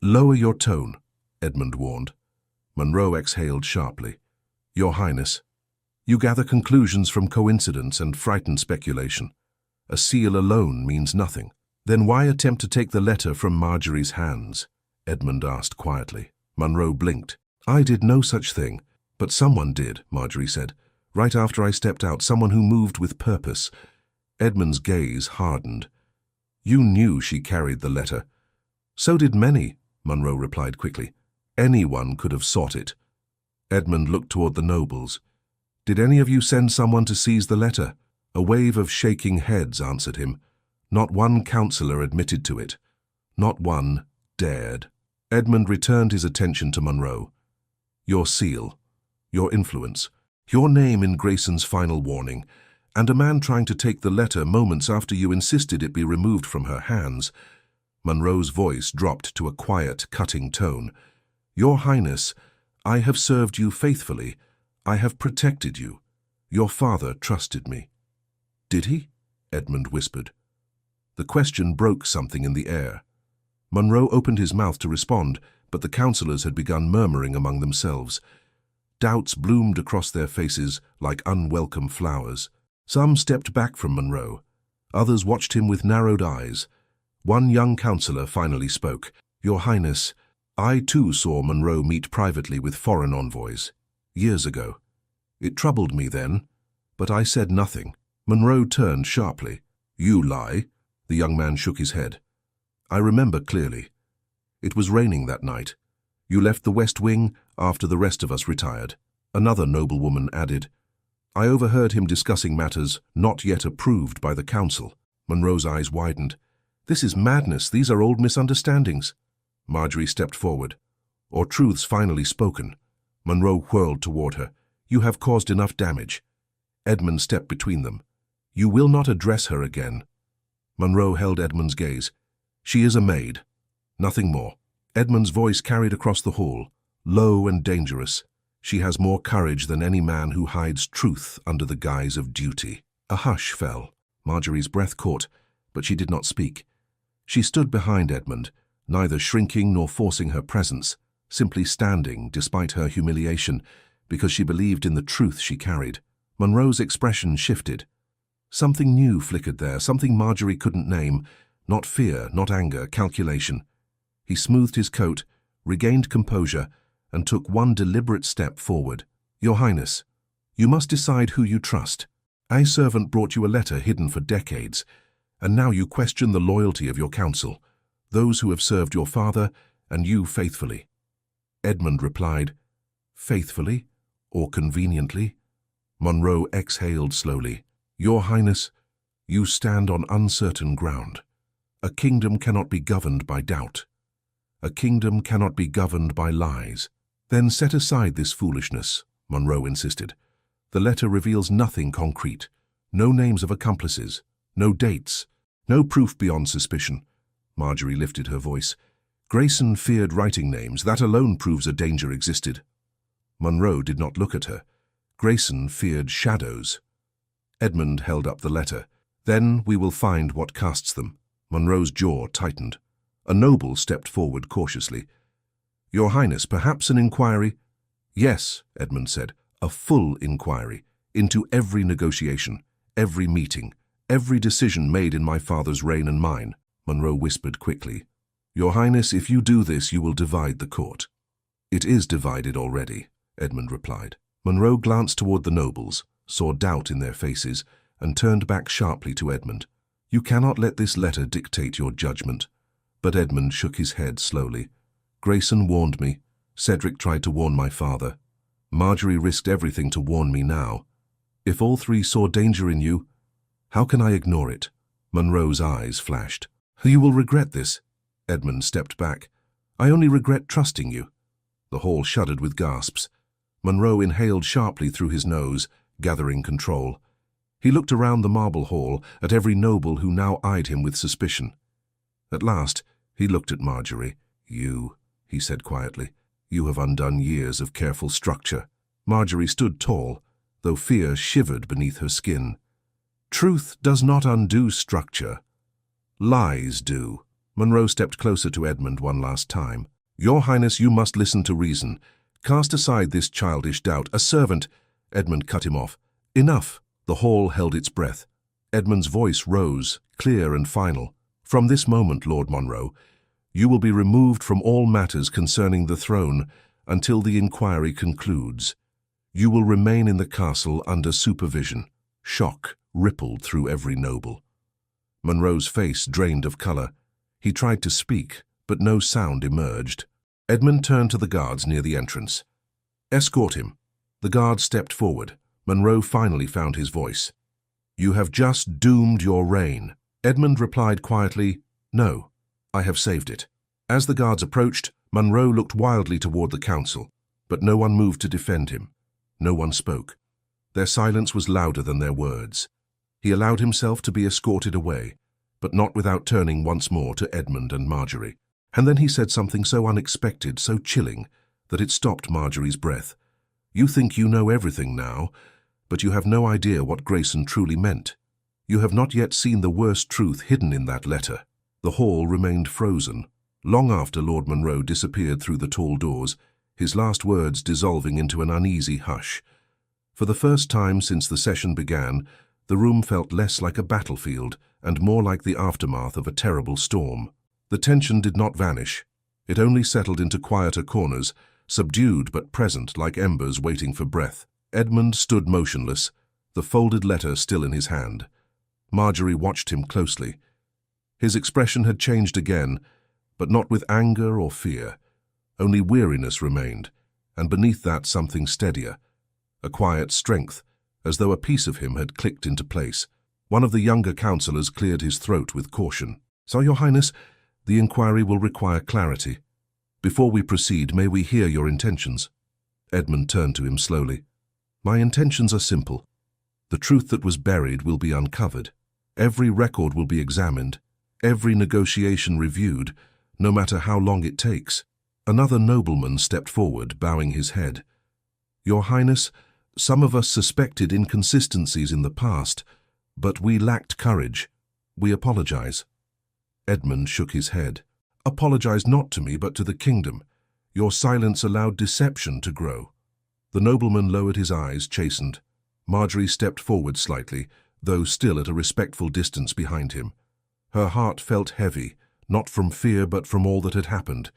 Lower your tone, Edmund warned. Monroe exhaled sharply. Your Highness, you gather conclusions from coincidence and frightened speculation. A seal alone means nothing. Then why attempt to take the letter from Marjorie's hands? Edmund asked quietly. Monroe blinked. I did no such thing, but someone did, Marjorie said. Right after I stepped out, someone who moved with purpose. Edmund's gaze hardened. You knew she carried the letter. So did many, Monroe replied quickly. Anyone could have sought it. Edmund looked toward the nobles. Did any of you send someone to seize the letter? A wave of shaking heads answered him. Not one councillor admitted to it. Not one dared. Edmund returned his attention to Monroe. Your seal, your influence, your name in Grayson's final warning, and a man trying to take the letter moments after you insisted it be removed from her hands. Monroe's voice dropped to a quiet, cutting tone. Your Highness, I have served you faithfully. I have protected you. Your father trusted me. Did he? Edmund whispered. The question broke something in the air. Monroe opened his mouth to respond, but the councillors had begun murmuring among themselves. Doubts bloomed across their faces like unwelcome flowers. Some stepped back from Monroe. Others watched him with narrowed eyes. One young councillor finally spoke. Your Highness, I too saw Monroe meet privately with foreign envoys. Years ago. It troubled me then, but I said nothing. Monroe turned sharply. You lie. The young man shook his head. I remember clearly. It was raining that night. You left the West Wing after the rest of us retired. Another noblewoman added. I overheard him discussing matters not yet approved by the council. Monroe's eyes widened. This is madness. These are old misunderstandings. Marjorie stepped forward. Or truths finally spoken. Monroe whirled toward her. You have caused enough damage. Edmund stepped between them. You will not address her again. Monroe held Edmund's gaze. She is a maid. Nothing more. Edmund's voice carried across the hall, low and dangerous. She has more courage than any man who hides truth under the guise of duty. A hush fell. Marjorie's breath caught, but she did not speak. She stood behind Edmund, neither shrinking nor forcing her presence, simply standing despite her humiliation, because she believed in the truth she carried. Monroe's expression shifted. Something new flickered there, something Marjorie couldn't name. Not fear, not anger, calculation. He smoothed his coat, regained composure, and took one deliberate step forward. "Your Highness, you must decide who you trust. A servant brought you a letter hidden for decades, and now you question the loyalty of your council, those who have served your father and you faithfully." Edmund replied, "Faithfully or conveniently?" Monroe exhaled slowly. "Your Highness, you stand on uncertain ground. A kingdom cannot be governed by doubt. A kingdom cannot be governed by lies." "Then set aside this foolishness," Monroe insisted. "The letter reveals nothing concrete. No names of accomplices, no dates, no proof beyond suspicion." Marjorie lifted her voice. "Grayson feared writing names. That alone proves a danger existed." Monroe did not look at her. "Grayson feared shadows." Edmund held up the letter. "Then we will find what casts them." Monroe's jaw tightened. A noble stepped forward cautiously. "Your Highness, perhaps an inquiry?" "Yes," Edmund said, "a full inquiry into every negotiation, every meeting, every decision made in my father's reign and mine." Monroe whispered quickly, "Your Highness, if you do this, you will divide the court." "It is divided already," Edmund replied. Monroe glanced toward the nobles, saw doubt in their faces, and turned back sharply to Edmund. "You cannot let this letter dictate your judgment." But Edmund shook his head slowly. "Grayson warned me. Cedric tried to warn my father. Marjorie risked everything to warn me now. If all three saw danger in you, how can I ignore it?" Monroe's eyes flashed. "You will regret this." Edmund stepped back. "I only regret trusting you." The hall shuddered with gasps. Monroe inhaled sharply through his nose, gathering control. He looked around the marble hall at every noble who now eyed him with suspicion. At last, he looked at Marjorie. "You," he said quietly, "you have undone years of careful structure." Marjorie stood tall, though fear shivered beneath her skin. "Truth does not undo structure. Lies do." Monroe stepped closer to Edmund one last time. "Your Highness, you must listen to reason. Cast aside this childish doubt. A servant—" Edmund cut him off. "Enough." The hall held its breath. Edmund's voice rose, clear and final. "From this moment, Lord Monroe, you will be removed from all matters concerning the throne until the inquiry concludes. You will remain in the castle under supervision." Shock rippled through every noble. Monroe's face drained of color. He tried to speak, but no sound emerged. Edmund turned to the guards near the entrance. "Escort him." The guard stepped forward. Monroe finally found his voice. "You have just doomed your reign." Edmund replied quietly, "No, I have saved it." As the guards approached, Monroe looked wildly toward the council, but no one moved to defend him. No one spoke. Their silence was louder than their words. He allowed himself to be escorted away, but not without turning once more to Edmund and Marjorie. And then he said something so unexpected, so chilling, that it stopped Marjorie's breath. "You think you know everything now, but you have no idea what Grayson truly meant. You have not yet seen the worst truth hidden in that letter." The hall remained frozen. Long after Lord Monroe disappeared through the tall doors, his last words dissolving into an uneasy hush. For the first time since the session began, the room felt less like a battlefield and more like the aftermath of a terrible storm. The tension did not vanish. It only settled into quieter corners, subdued but present like embers waiting for breath. Edmund stood motionless, the folded letter still in his hand. Marjorie watched him closely. His expression had changed again, but not with anger or fear. Only weariness remained, and beneath that something steadier. A quiet strength, as though a piece of him had clicked into place. One of the younger councillors cleared his throat with caution. "So, Your Highness, the inquiry will require clarity. Before we proceed, may we hear your intentions?" Edmund turned to him slowly. "My intentions are simple. The truth that was buried will be uncovered. Every record will be examined, every negotiation reviewed, no matter how long it takes." Another nobleman stepped forward, bowing his head. "Your Highness, some of us suspected inconsistencies in the past, but we lacked courage. We apologize." Edmund shook his head. "Apologize not to me, but to the kingdom. Your silence allowed deception to grow." The nobleman lowered his eyes, chastened. Marjorie stepped forward slightly, though still at a respectful distance behind him. Her heart felt heavy, not from fear but from all that had happened.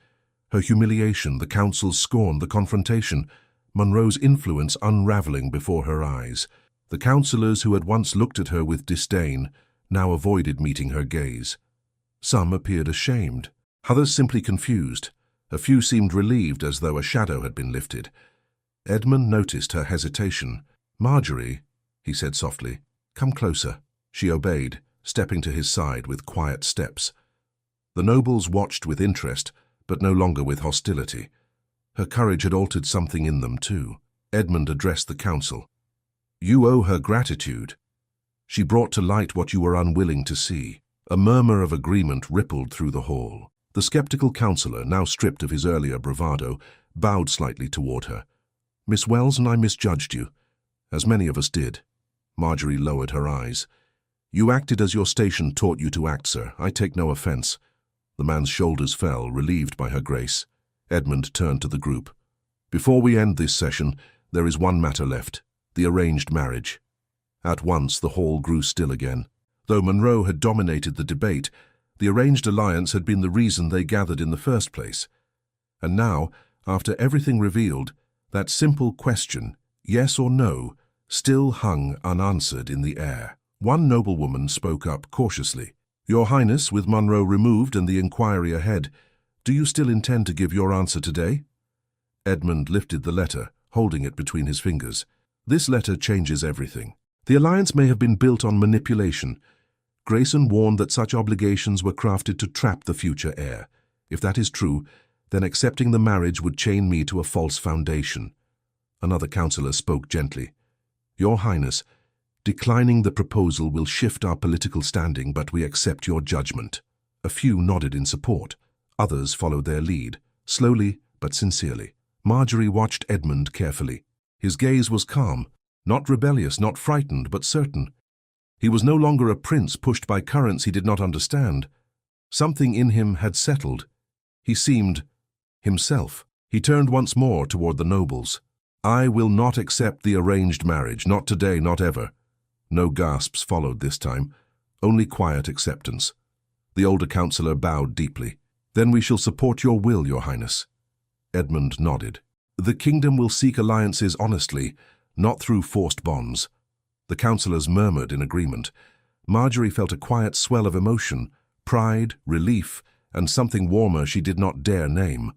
Her humiliation, the council's scorn, the confrontation, Monroe's influence unraveling before her eyes. The councillors who had once looked at her with disdain now avoided meeting her gaze. Some appeared ashamed, others simply confused. A few seemed relieved, as though a shadow had been lifted. Edmund noticed her hesitation. "Marjorie," he said softly, "come closer." She obeyed, stepping to his side with quiet steps. The nobles watched with interest, but no longer with hostility. Her courage had altered something in them too. Edmund addressed the council. "You owe her gratitude. She brought to light what you were unwilling to see." A murmur of agreement rippled through the hall. The skeptical councillor, now stripped of his earlier bravado, bowed slightly toward her. "Miss Wells and I misjudged you, as many of us did." Marjorie lowered her eyes. "You acted as your station taught you to act, sir. I take no offense." The man's shoulders fell, relieved by her grace. Edmund turned to the group. "Before we end this session, there is one matter left, the arranged marriage." At once the hall grew still again. Though Monroe had dominated the debate, the arranged alliance had been the reason they gathered in the first place. And now, after everything revealed, that simple question, yes or no, still hung unanswered in the air. One noblewoman spoke up cautiously. "Your Highness, with Monroe removed and the inquiry ahead, do you still intend to give your answer today?" Edmund lifted the letter, holding it between his fingers. "This letter changes everything. The alliance may have been built on manipulation. Grayson warned that such obligations were crafted to trap the future heir. If that is true, then accepting the marriage would chain me to a false foundation." Another councillor spoke gently. "Your Highness, declining the proposal will shift our political standing, but we accept your judgment." A few nodded in support. Others followed their lead, slowly but sincerely. Marjorie watched Edmund carefully. His gaze was calm, not rebellious, not frightened, but certain. He was no longer a prince pushed by currents he did not understand. Something in him had settled. He seemed himself. He turned once more toward the nobles. "I will not accept the arranged marriage, not today, not ever." No gasps followed this time, only quiet acceptance. The older councillor bowed deeply. "Then we shall support your will, Your Highness." Edmund nodded. "The kingdom will seek alliances honestly, not through forced bonds." The councillors murmured in agreement. Marjorie felt a quiet swell of emotion, pride, relief, and something warmer she did not dare name.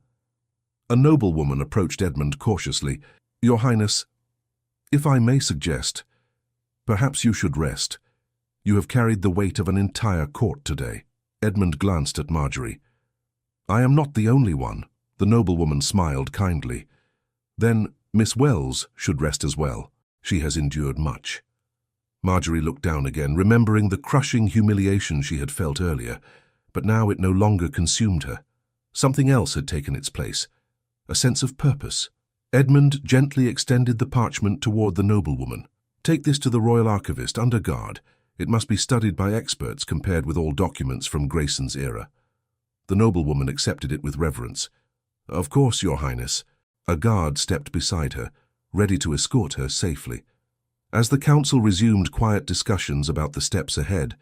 A noblewoman approached Edmund cautiously. "Your Highness, if I may suggest, perhaps you should rest. You have carried the weight of an entire court today." Edmund glanced at Marjorie. "I am not the only one." The noblewoman smiled kindly. "Then Miss Wells should rest as well. She has endured much." Marjorie looked down again, remembering the crushing humiliation she had felt earlier, but now it no longer consumed her. Something else had taken its place, a sense of purpose. Edmund gently extended the parchment toward the noblewoman. "Take this to the royal archivist, under guard. It must be studied by experts compared with all documents from Grayson's era." The noblewoman accepted it with reverence. "Of course, Your Highness." A guard stepped beside her, ready to escort her safely. As the council resumed quiet discussions about the steps ahead,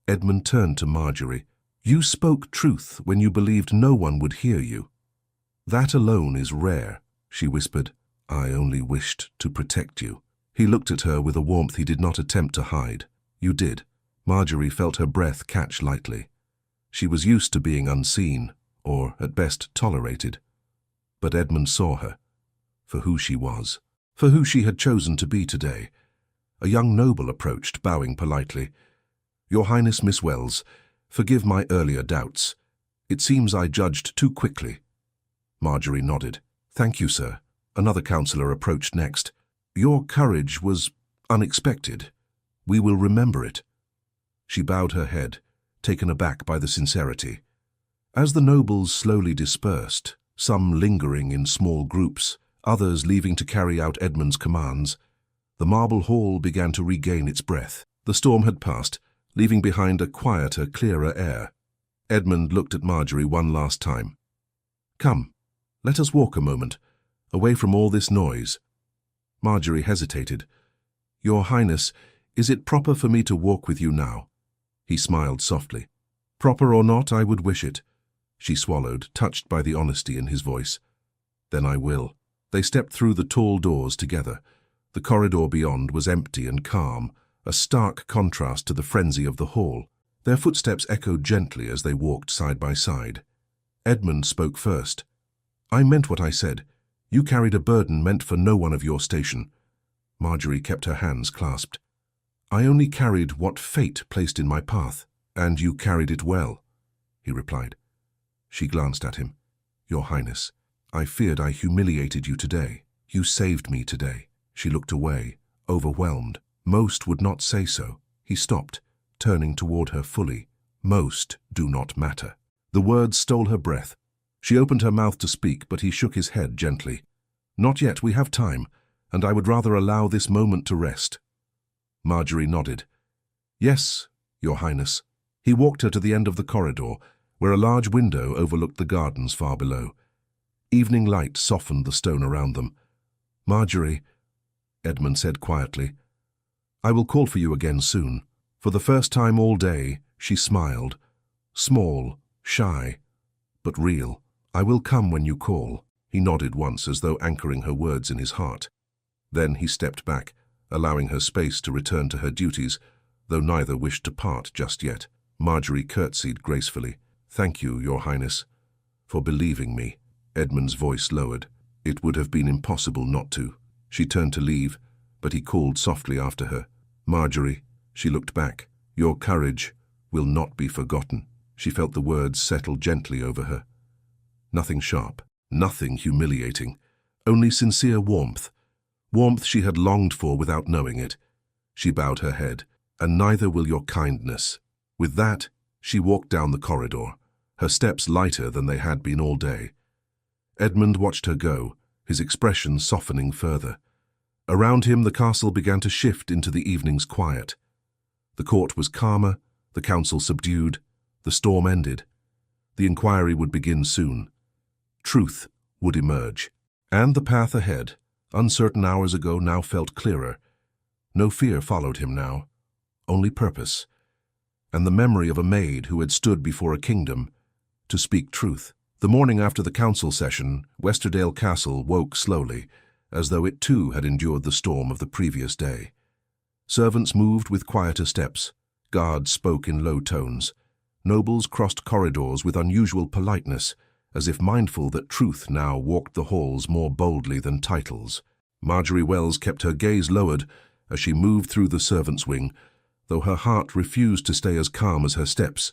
Edmund turned to Marjorie. "You spoke truth when you believed no one would hear you. That alone is rare," she whispered. "I only wished to protect you." He looked at her with a warmth he did not attempt to hide. "You did." Marjorie felt her breath catch lightly. She was used to being unseen, or at best tolerated. But Edmund saw her, for who she was, for who she had chosen to be today. A young noble approached, bowing politely. "Your Highness, Miss Wells, forgive my earlier doubts. It seems I judged too quickly." Marjorie nodded. "Thank you, sir." Another councillor approached next. "Your courage was unexpected. We will remember it." She bowed her head, taken aback by the sincerity. As the nobles slowly dispersed, some lingering in small groups, others leaving to carry out Edmund's commands, the marble hall began to regain its breath. The storm had passed, leaving behind a quieter, clearer air. Edmund looked at Marjorie one last time. "Come, let us walk a moment, away from all this noise." Marjorie hesitated. Your Highness, is it proper for me to walk with you now? He smiled softly. Proper or not, I would wish it. She swallowed, touched by the honesty in his voice. Then I will. They stepped through the tall doors together. The corridor beyond was empty and calm, a stark contrast to the frenzy of the hall. Their footsteps echoed gently as they walked side by side. Edmund spoke first. I meant what I said. You carried a burden meant for no one of your station. Marjorie kept her hands clasped. I only carried what fate placed in my path, and you carried it well, he replied. She glanced at him. Your Highness, I feared I humiliated you today. You saved me today. She looked away, overwhelmed. Most would not say so. He stopped, turning toward her fully. Most do not matter. The words stole her breath. She opened her mouth to speak, but he shook his head gently. Not yet, we have time, and I would rather allow this moment to rest. Marjorie nodded. Yes, Your Highness. He walked her to the end of the corridor, where a large window overlooked the gardens far below. Evening light softened the stone around them. Marjorie, Edmund said quietly, I will call for you again soon. For the first time all day, she smiled. Small, shy, but real. I will come when you call. He nodded once as though anchoring her words in his heart. Then he stepped back, allowing her space to return to her duties, though neither wished to part just yet. Marjorie curtsied gracefully. Thank you, Your Highness, for believing me. Edmund's voice lowered. It would have been impossible not to. She turned to leave, but he called softly after her. Marjorie, she looked back. Your courage will not be forgotten. She felt the words settle gently over her. Nothing sharp, nothing humiliating, only sincere warmth. Warmth she had longed for without knowing it. She bowed her head. And neither will your kindness. With that, she walked down the corridor, her steps lighter than they had been all day. Edmund watched her go, his expression softening further. Around him the castle began to shift into the evening's quiet. The court was calmer, the council subdued, the storm ended. The inquiry would begin soon. Truth would emerge. And the path ahead, uncertain hours ago, now felt clearer. No fear followed him now, only purpose, and the memory of a maid who had stood before a kingdom to speak truth. The morning after the council session, Westerdale Castle woke slowly, as though it too had endured the storm of the previous day. Servants moved with quieter steps. Guards spoke in low tones. Nobles crossed corridors with unusual politeness, as if mindful that truth now walked the halls more boldly than titles. Marjorie Wells kept her gaze lowered as she moved through the servants' wing, though her heart refused to stay as calm as her steps.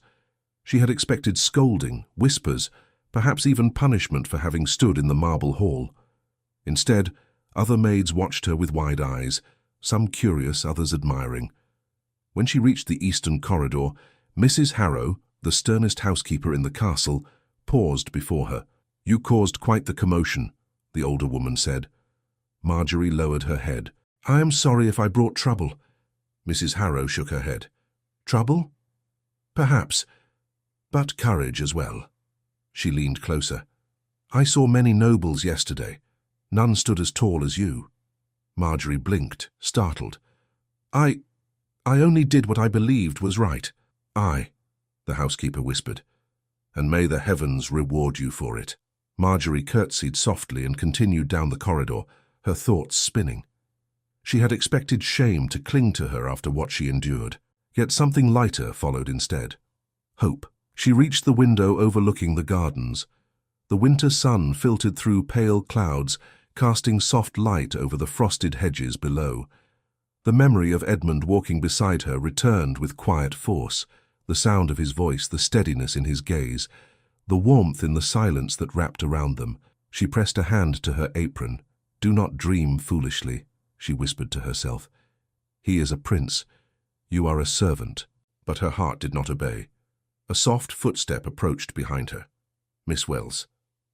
She had expected scolding, whispers, perhaps even punishment for having stood in the marble hall. Instead, other maids watched her with wide eyes, some curious, others admiring. When she reached the eastern corridor, Mrs. Harrow, the sternest housekeeper in the castle, paused before her. You caused quite the commotion, the older woman said. Marjorie lowered her head. I am sorry if I brought trouble. Mrs. Harrow shook her head. Trouble? Perhaps, but courage as well. She leaned closer. I saw many nobles yesterday. None stood as tall as you. Marjorie blinked, startled. I only did what I believed was right. The housekeeper whispered. And may the heavens reward you for it. Marjorie curtsied softly and continued down the corridor, her thoughts spinning. She had expected shame to cling to her after what she endured, yet something lighter followed instead. Hope. She reached the window overlooking the gardens. The winter sun filtered through pale clouds, casting soft light over the frosted hedges below. The memory of Edmund walking beside her returned with quiet force, the sound of his voice, the steadiness in his gaze, the warmth in the silence that wrapped around them. She pressed a hand to her apron. Do not dream foolishly, she whispered to herself. He is a prince. You are a servant. But her heart did not obey. A soft footstep approached behind her. Miss Wells.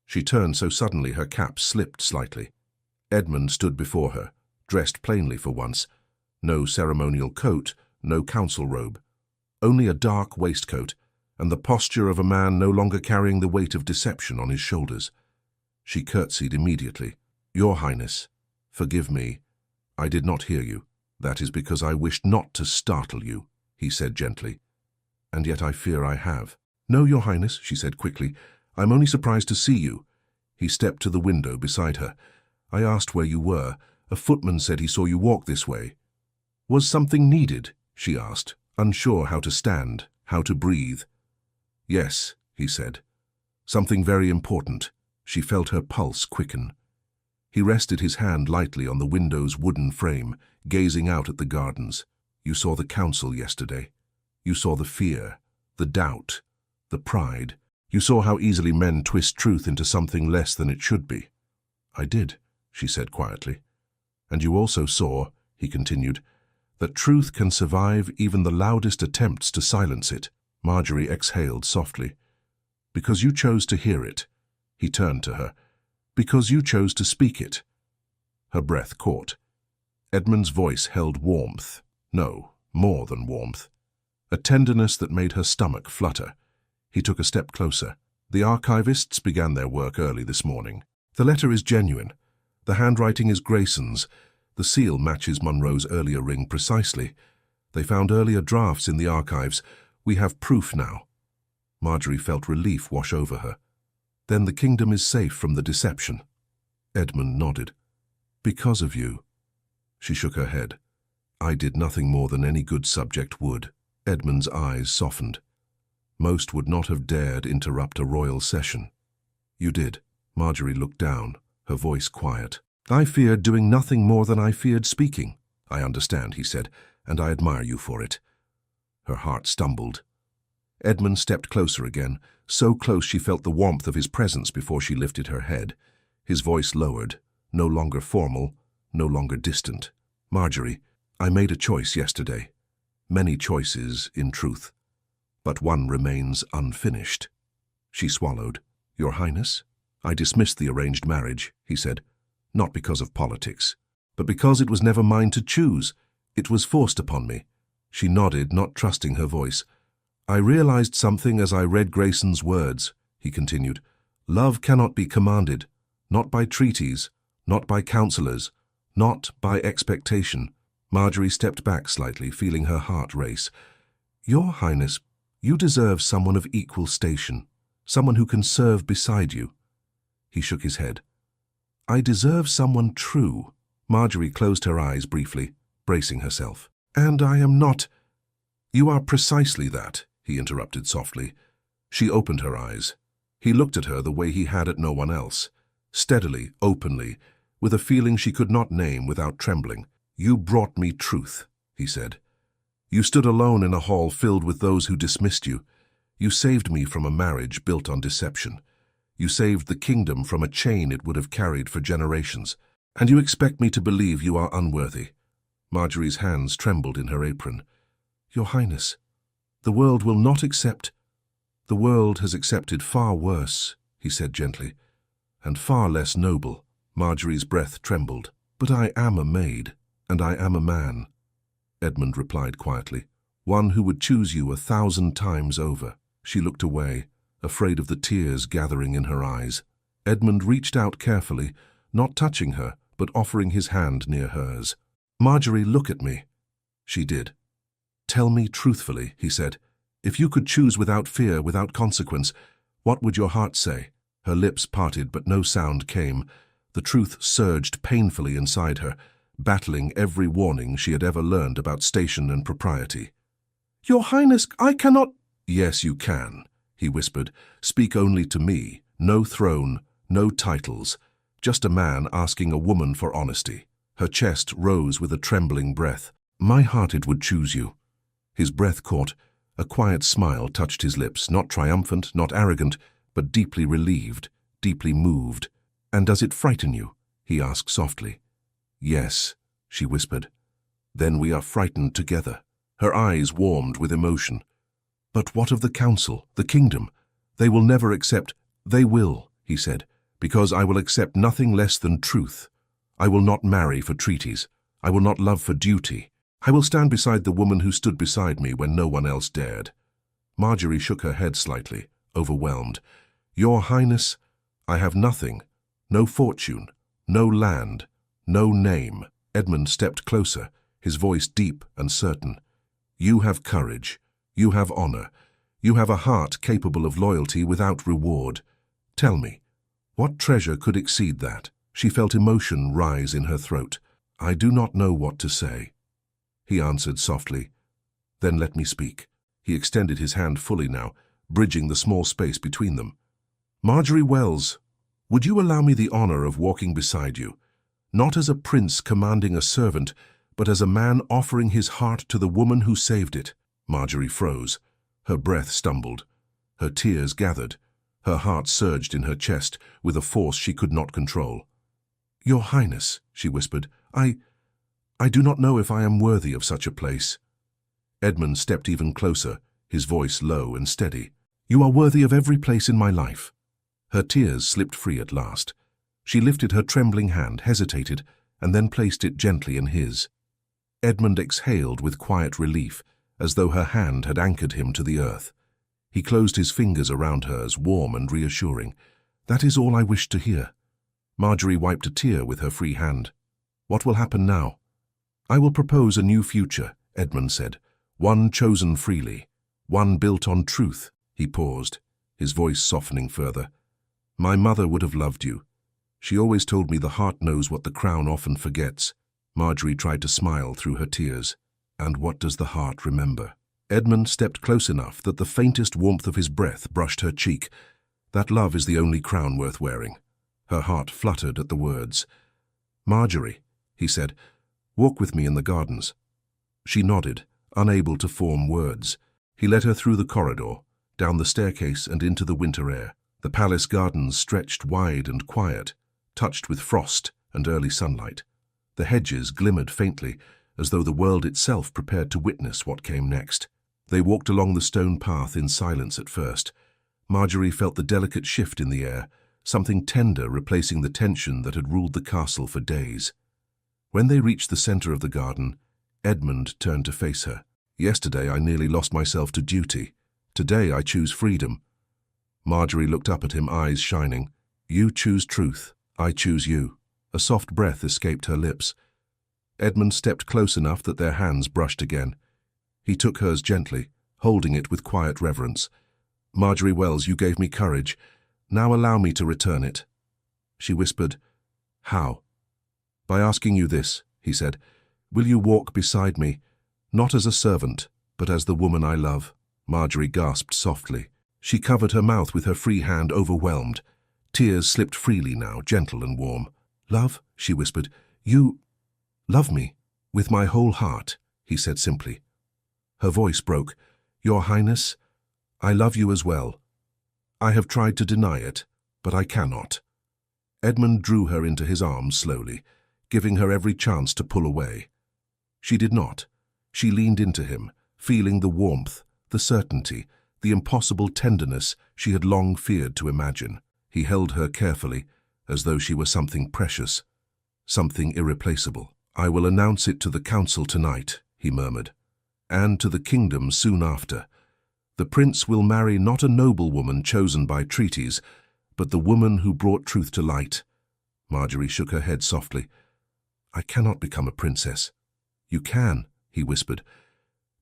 She turned so suddenly her cap slipped slightly. Edmund stood before her, dressed plainly for once. No ceremonial coat, no council robe. Only a dark waistcoat, and the posture of a man no longer carrying the weight of deception on his shoulders. She curtsied immediately. Your Highness, forgive me. I did not hear you. That is because I wished not to startle you, he said gently. And yet I fear I have. No, Your Highness, she said quickly. I'm only surprised to see you. He stepped to the window beside her. I asked where you were. A footman said he saw you walk this way. Was something needed? She asked, unsure how to stand, how to breathe. Yes, he said. Something very important. She felt her pulse quicken. He rested his hand lightly on the window's wooden frame, gazing out at the gardens. You saw the council yesterday. You saw the fear, the doubt, the pride. You saw how easily men twist truth into something less than it should be. I did, she said quietly. And you also saw, he continued, that truth can survive even the loudest attempts to silence it. Marjorie exhaled softly. Because you chose to hear it. He turned to her. Because you chose to speak it. Her breath caught. Edmund's voice held warmth. No, more than warmth. A tenderness that made her stomach flutter. He took a step closer. The archivists began their work early this morning. The letter is genuine. The handwriting is Grayson's. The seal matches Monroe's earlier ring precisely. They found earlier drafts in the archives. We have proof now. Marjorie felt relief wash over her. Then the kingdom is safe from the deception. Edmund nodded. Because of you. She shook her head. I did nothing more than any good subject would. Edmund's eyes softened. Most would not have dared interrupt a royal session. You did. Marjorie looked down, her voice quiet. I feared doing nothing more than I feared speaking. I understand, he said, and I admire you for it. Her heart stumbled. Edmund stepped closer again, so close she felt the warmth of his presence before she lifted her head. His voice lowered, no longer formal, no longer distant. Marjorie, I made a choice yesterday. Many choices, in truth. But one remains unfinished. She swallowed. Your Highness? I dismissed the arranged marriage, he said. Not because of politics, but because it was never mine to choose. It was forced upon me. She nodded, not trusting her voice. I realized something as I read Grayson's words, he continued. Love cannot be commanded, not by treaties, not by counselors, not by expectation. Marjorie stepped back slightly, feeling her heart race. Your Highness, you deserve someone of equal station, someone who can serve beside you. He shook his head. I deserve someone true. Marjorie closed her eyes briefly, bracing herself. And I am not. You are precisely that, he interrupted softly. She opened her eyes. He looked at her the way he had at no one else, steadily, openly, with a feeling she could not name without trembling. You brought me truth, he said. You stood alone in a hall filled with those who dismissed you. You saved me from a marriage built on deception. You saved the kingdom from a chain it would have carried for generations. And you expect me to believe you are unworthy. Marjorie's hands trembled in her apron. Your Highness, the world will not accept. The world has accepted far worse, he said gently, and far less noble. Marjorie's breath trembled. But I am a maid, and I am a man, Edmund replied quietly, one who would choose you 1,000 times over. She looked away, afraid of the tears gathering in her eyes. Edmund reached out carefully, not touching her, but offering his hand near hers. Marjorie, look at me. She did. Tell me truthfully, he said. If you could choose without fear, without consequence, what would your heart say? Her lips parted, but no sound came. The truth surged painfully inside her, battling every warning she had ever learned about station and propriety. Your Highness, I cannot— Yes, you can, he whispered. Speak only to me. No throne, no titles. Just a man asking a woman for honesty. Her chest rose with a trembling breath. My heart would choose you. His breath caught. A quiet smile touched his lips, not triumphant, not arrogant, but deeply relieved, deeply moved. And does it frighten you? He asked softly. Yes, she whispered. Then we are frightened together. Her eyes warmed with emotion. But what of the council, the kingdom? They will never accept— They will, he said, because I will accept nothing less than truth. I will not marry for treaties. I will not love for duty. I will stand beside the woman who stood beside me when no one else dared. Marjorie shook her head slightly, overwhelmed. Your Highness, I have nothing. No fortune, no land, no name. Edmund stepped closer, his voice deep and certain. You have courage. You have honor. You have a heart capable of loyalty without reward. Tell me, what treasure could exceed that? She felt emotion rise in her throat. I do not know what to say. He answered softly. Then let me speak. He extended his hand fully now, bridging the small space between them. Marjorie Wells, would you allow me the honor of walking beside you? Not as a prince commanding a servant, but as a man offering his heart to the woman who saved it. Marjorie froze. Her breath stumbled. Her tears gathered. Her heart surged in her chest with a force she could not control. Your Highness, she whispered, I do not know if I am worthy of such a place. Edmund stepped even closer, his voice low and steady. You are worthy of every place in my life. Her tears slipped free at last. She lifted her trembling hand, hesitated, and then placed it gently in his. Edmund exhaled with quiet relief, as though her hand had anchored him to the earth. He closed his fingers around hers, warm and reassuring. That is all I wished to hear. Marjorie wiped a tear with her free hand. What will happen now? I will propose a new future, Edmund said. One chosen freely. One built on truth. He paused, his voice softening further. My mother would have loved you. She always told me the heart knows what the crown often forgets. Marjorie tried to smile through her tears. And what does the heart remember? Edmund stepped close enough that the faintest warmth of his breath brushed her cheek. That love is the only crown worth wearing. Her heart fluttered at the words. Marjorie, he said, walk with me in the gardens. She nodded, unable to form words. He led her through the corridor, down the staircase and into the winter air. The palace gardens stretched wide and quiet, touched with frost and early sunlight. The hedges glimmered faintly, as though the world itself prepared to witness what came next. They walked along the stone path in silence at first. Marjorie felt the delicate shift in the air, something tender replacing the tension that had ruled the castle for days. When they reached the center of the garden, Edmund turned to face her. Yesterday I nearly lost myself to duty. Today I choose freedom. Marjorie looked up at him, eyes shining. You choose truth. I choose you. A soft breath escaped her lips. Edmund stepped close enough that their hands brushed again. He took hers gently, holding it with quiet reverence. Marjorie Wells, you gave me courage. Now allow me to return it. She whispered, How? By asking you this, he said. Will you walk beside me, not as a servant, but as the woman I love? Marjorie gasped softly. She covered her mouth with her free hand, overwhelmed. Tears slipped freely now, gentle and warm. Love, she whispered, you love me. With my whole heart, he said simply. Her voice broke. Your Highness, I love you as well. I have tried to deny it, but I cannot. Edmund drew her into his arms slowly, giving her every chance to pull away. She did not. She leaned into him, feeling the warmth, the certainty, the impossible tenderness she had long feared to imagine. He held her carefully, as though she were something precious, something irreplaceable. I will announce it to the council tonight, he murmured, and to the kingdom soon after. The prince will marry not a noblewoman chosen by treaties, but the woman who brought truth to light. Marjorie shook her head softly. I cannot become a princess. You can, he whispered,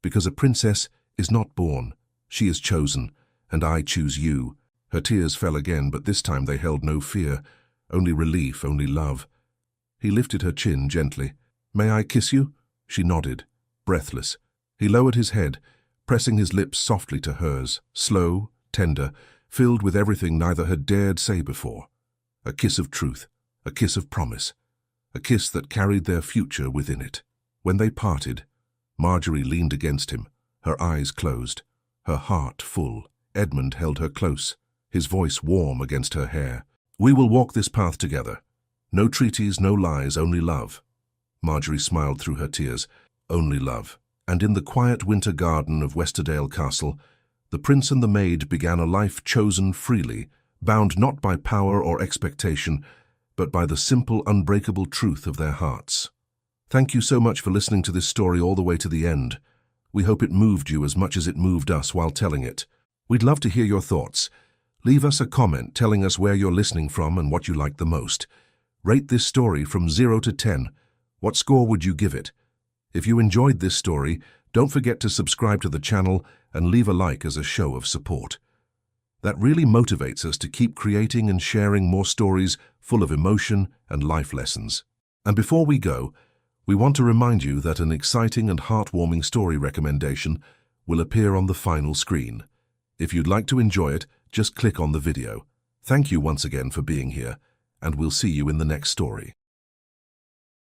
because a princess is not born. She is chosen, and I choose you. Her tears fell again, but this time they held no fear, only relief, only love. He lifted her chin gently. May I kiss you? She nodded, breathless. He lowered his head, pressing his lips softly to hers, slow, tender, filled with everything neither had dared say before. A kiss of truth, a kiss of promise, a kiss that carried their future within it. When they parted, Marjorie leaned against him, her eyes closed, her heart full. Edmund held her close, his voice warm against her hair. We will walk this path together. No treaties, no lies, only love. Marjorie smiled through her tears. Only love. And in the quiet winter garden of Westerdale Castle, the prince and the maid began a life chosen freely, bound not by power or expectation, but by the simple, unbreakable truth of their hearts. Thank you so much for listening to this story all the way to the end. We hope it moved you as much as it moved us while telling it. We'd love to hear your thoughts. Leave us a comment telling us where you're listening from and what you liked the most. Rate this story from 0 to 10. What score would you give it? If you enjoyed this story, don't forget to subscribe to the channel and leave a like as a show of support. That really motivates us to keep creating and sharing more stories full of emotion and life lessons. And before we go, we want to remind you that an exciting and heartwarming story recommendation will appear on the final screen. If you'd like to enjoy it, just click on the video. Thank you once again for being here, and we'll see you in the next story.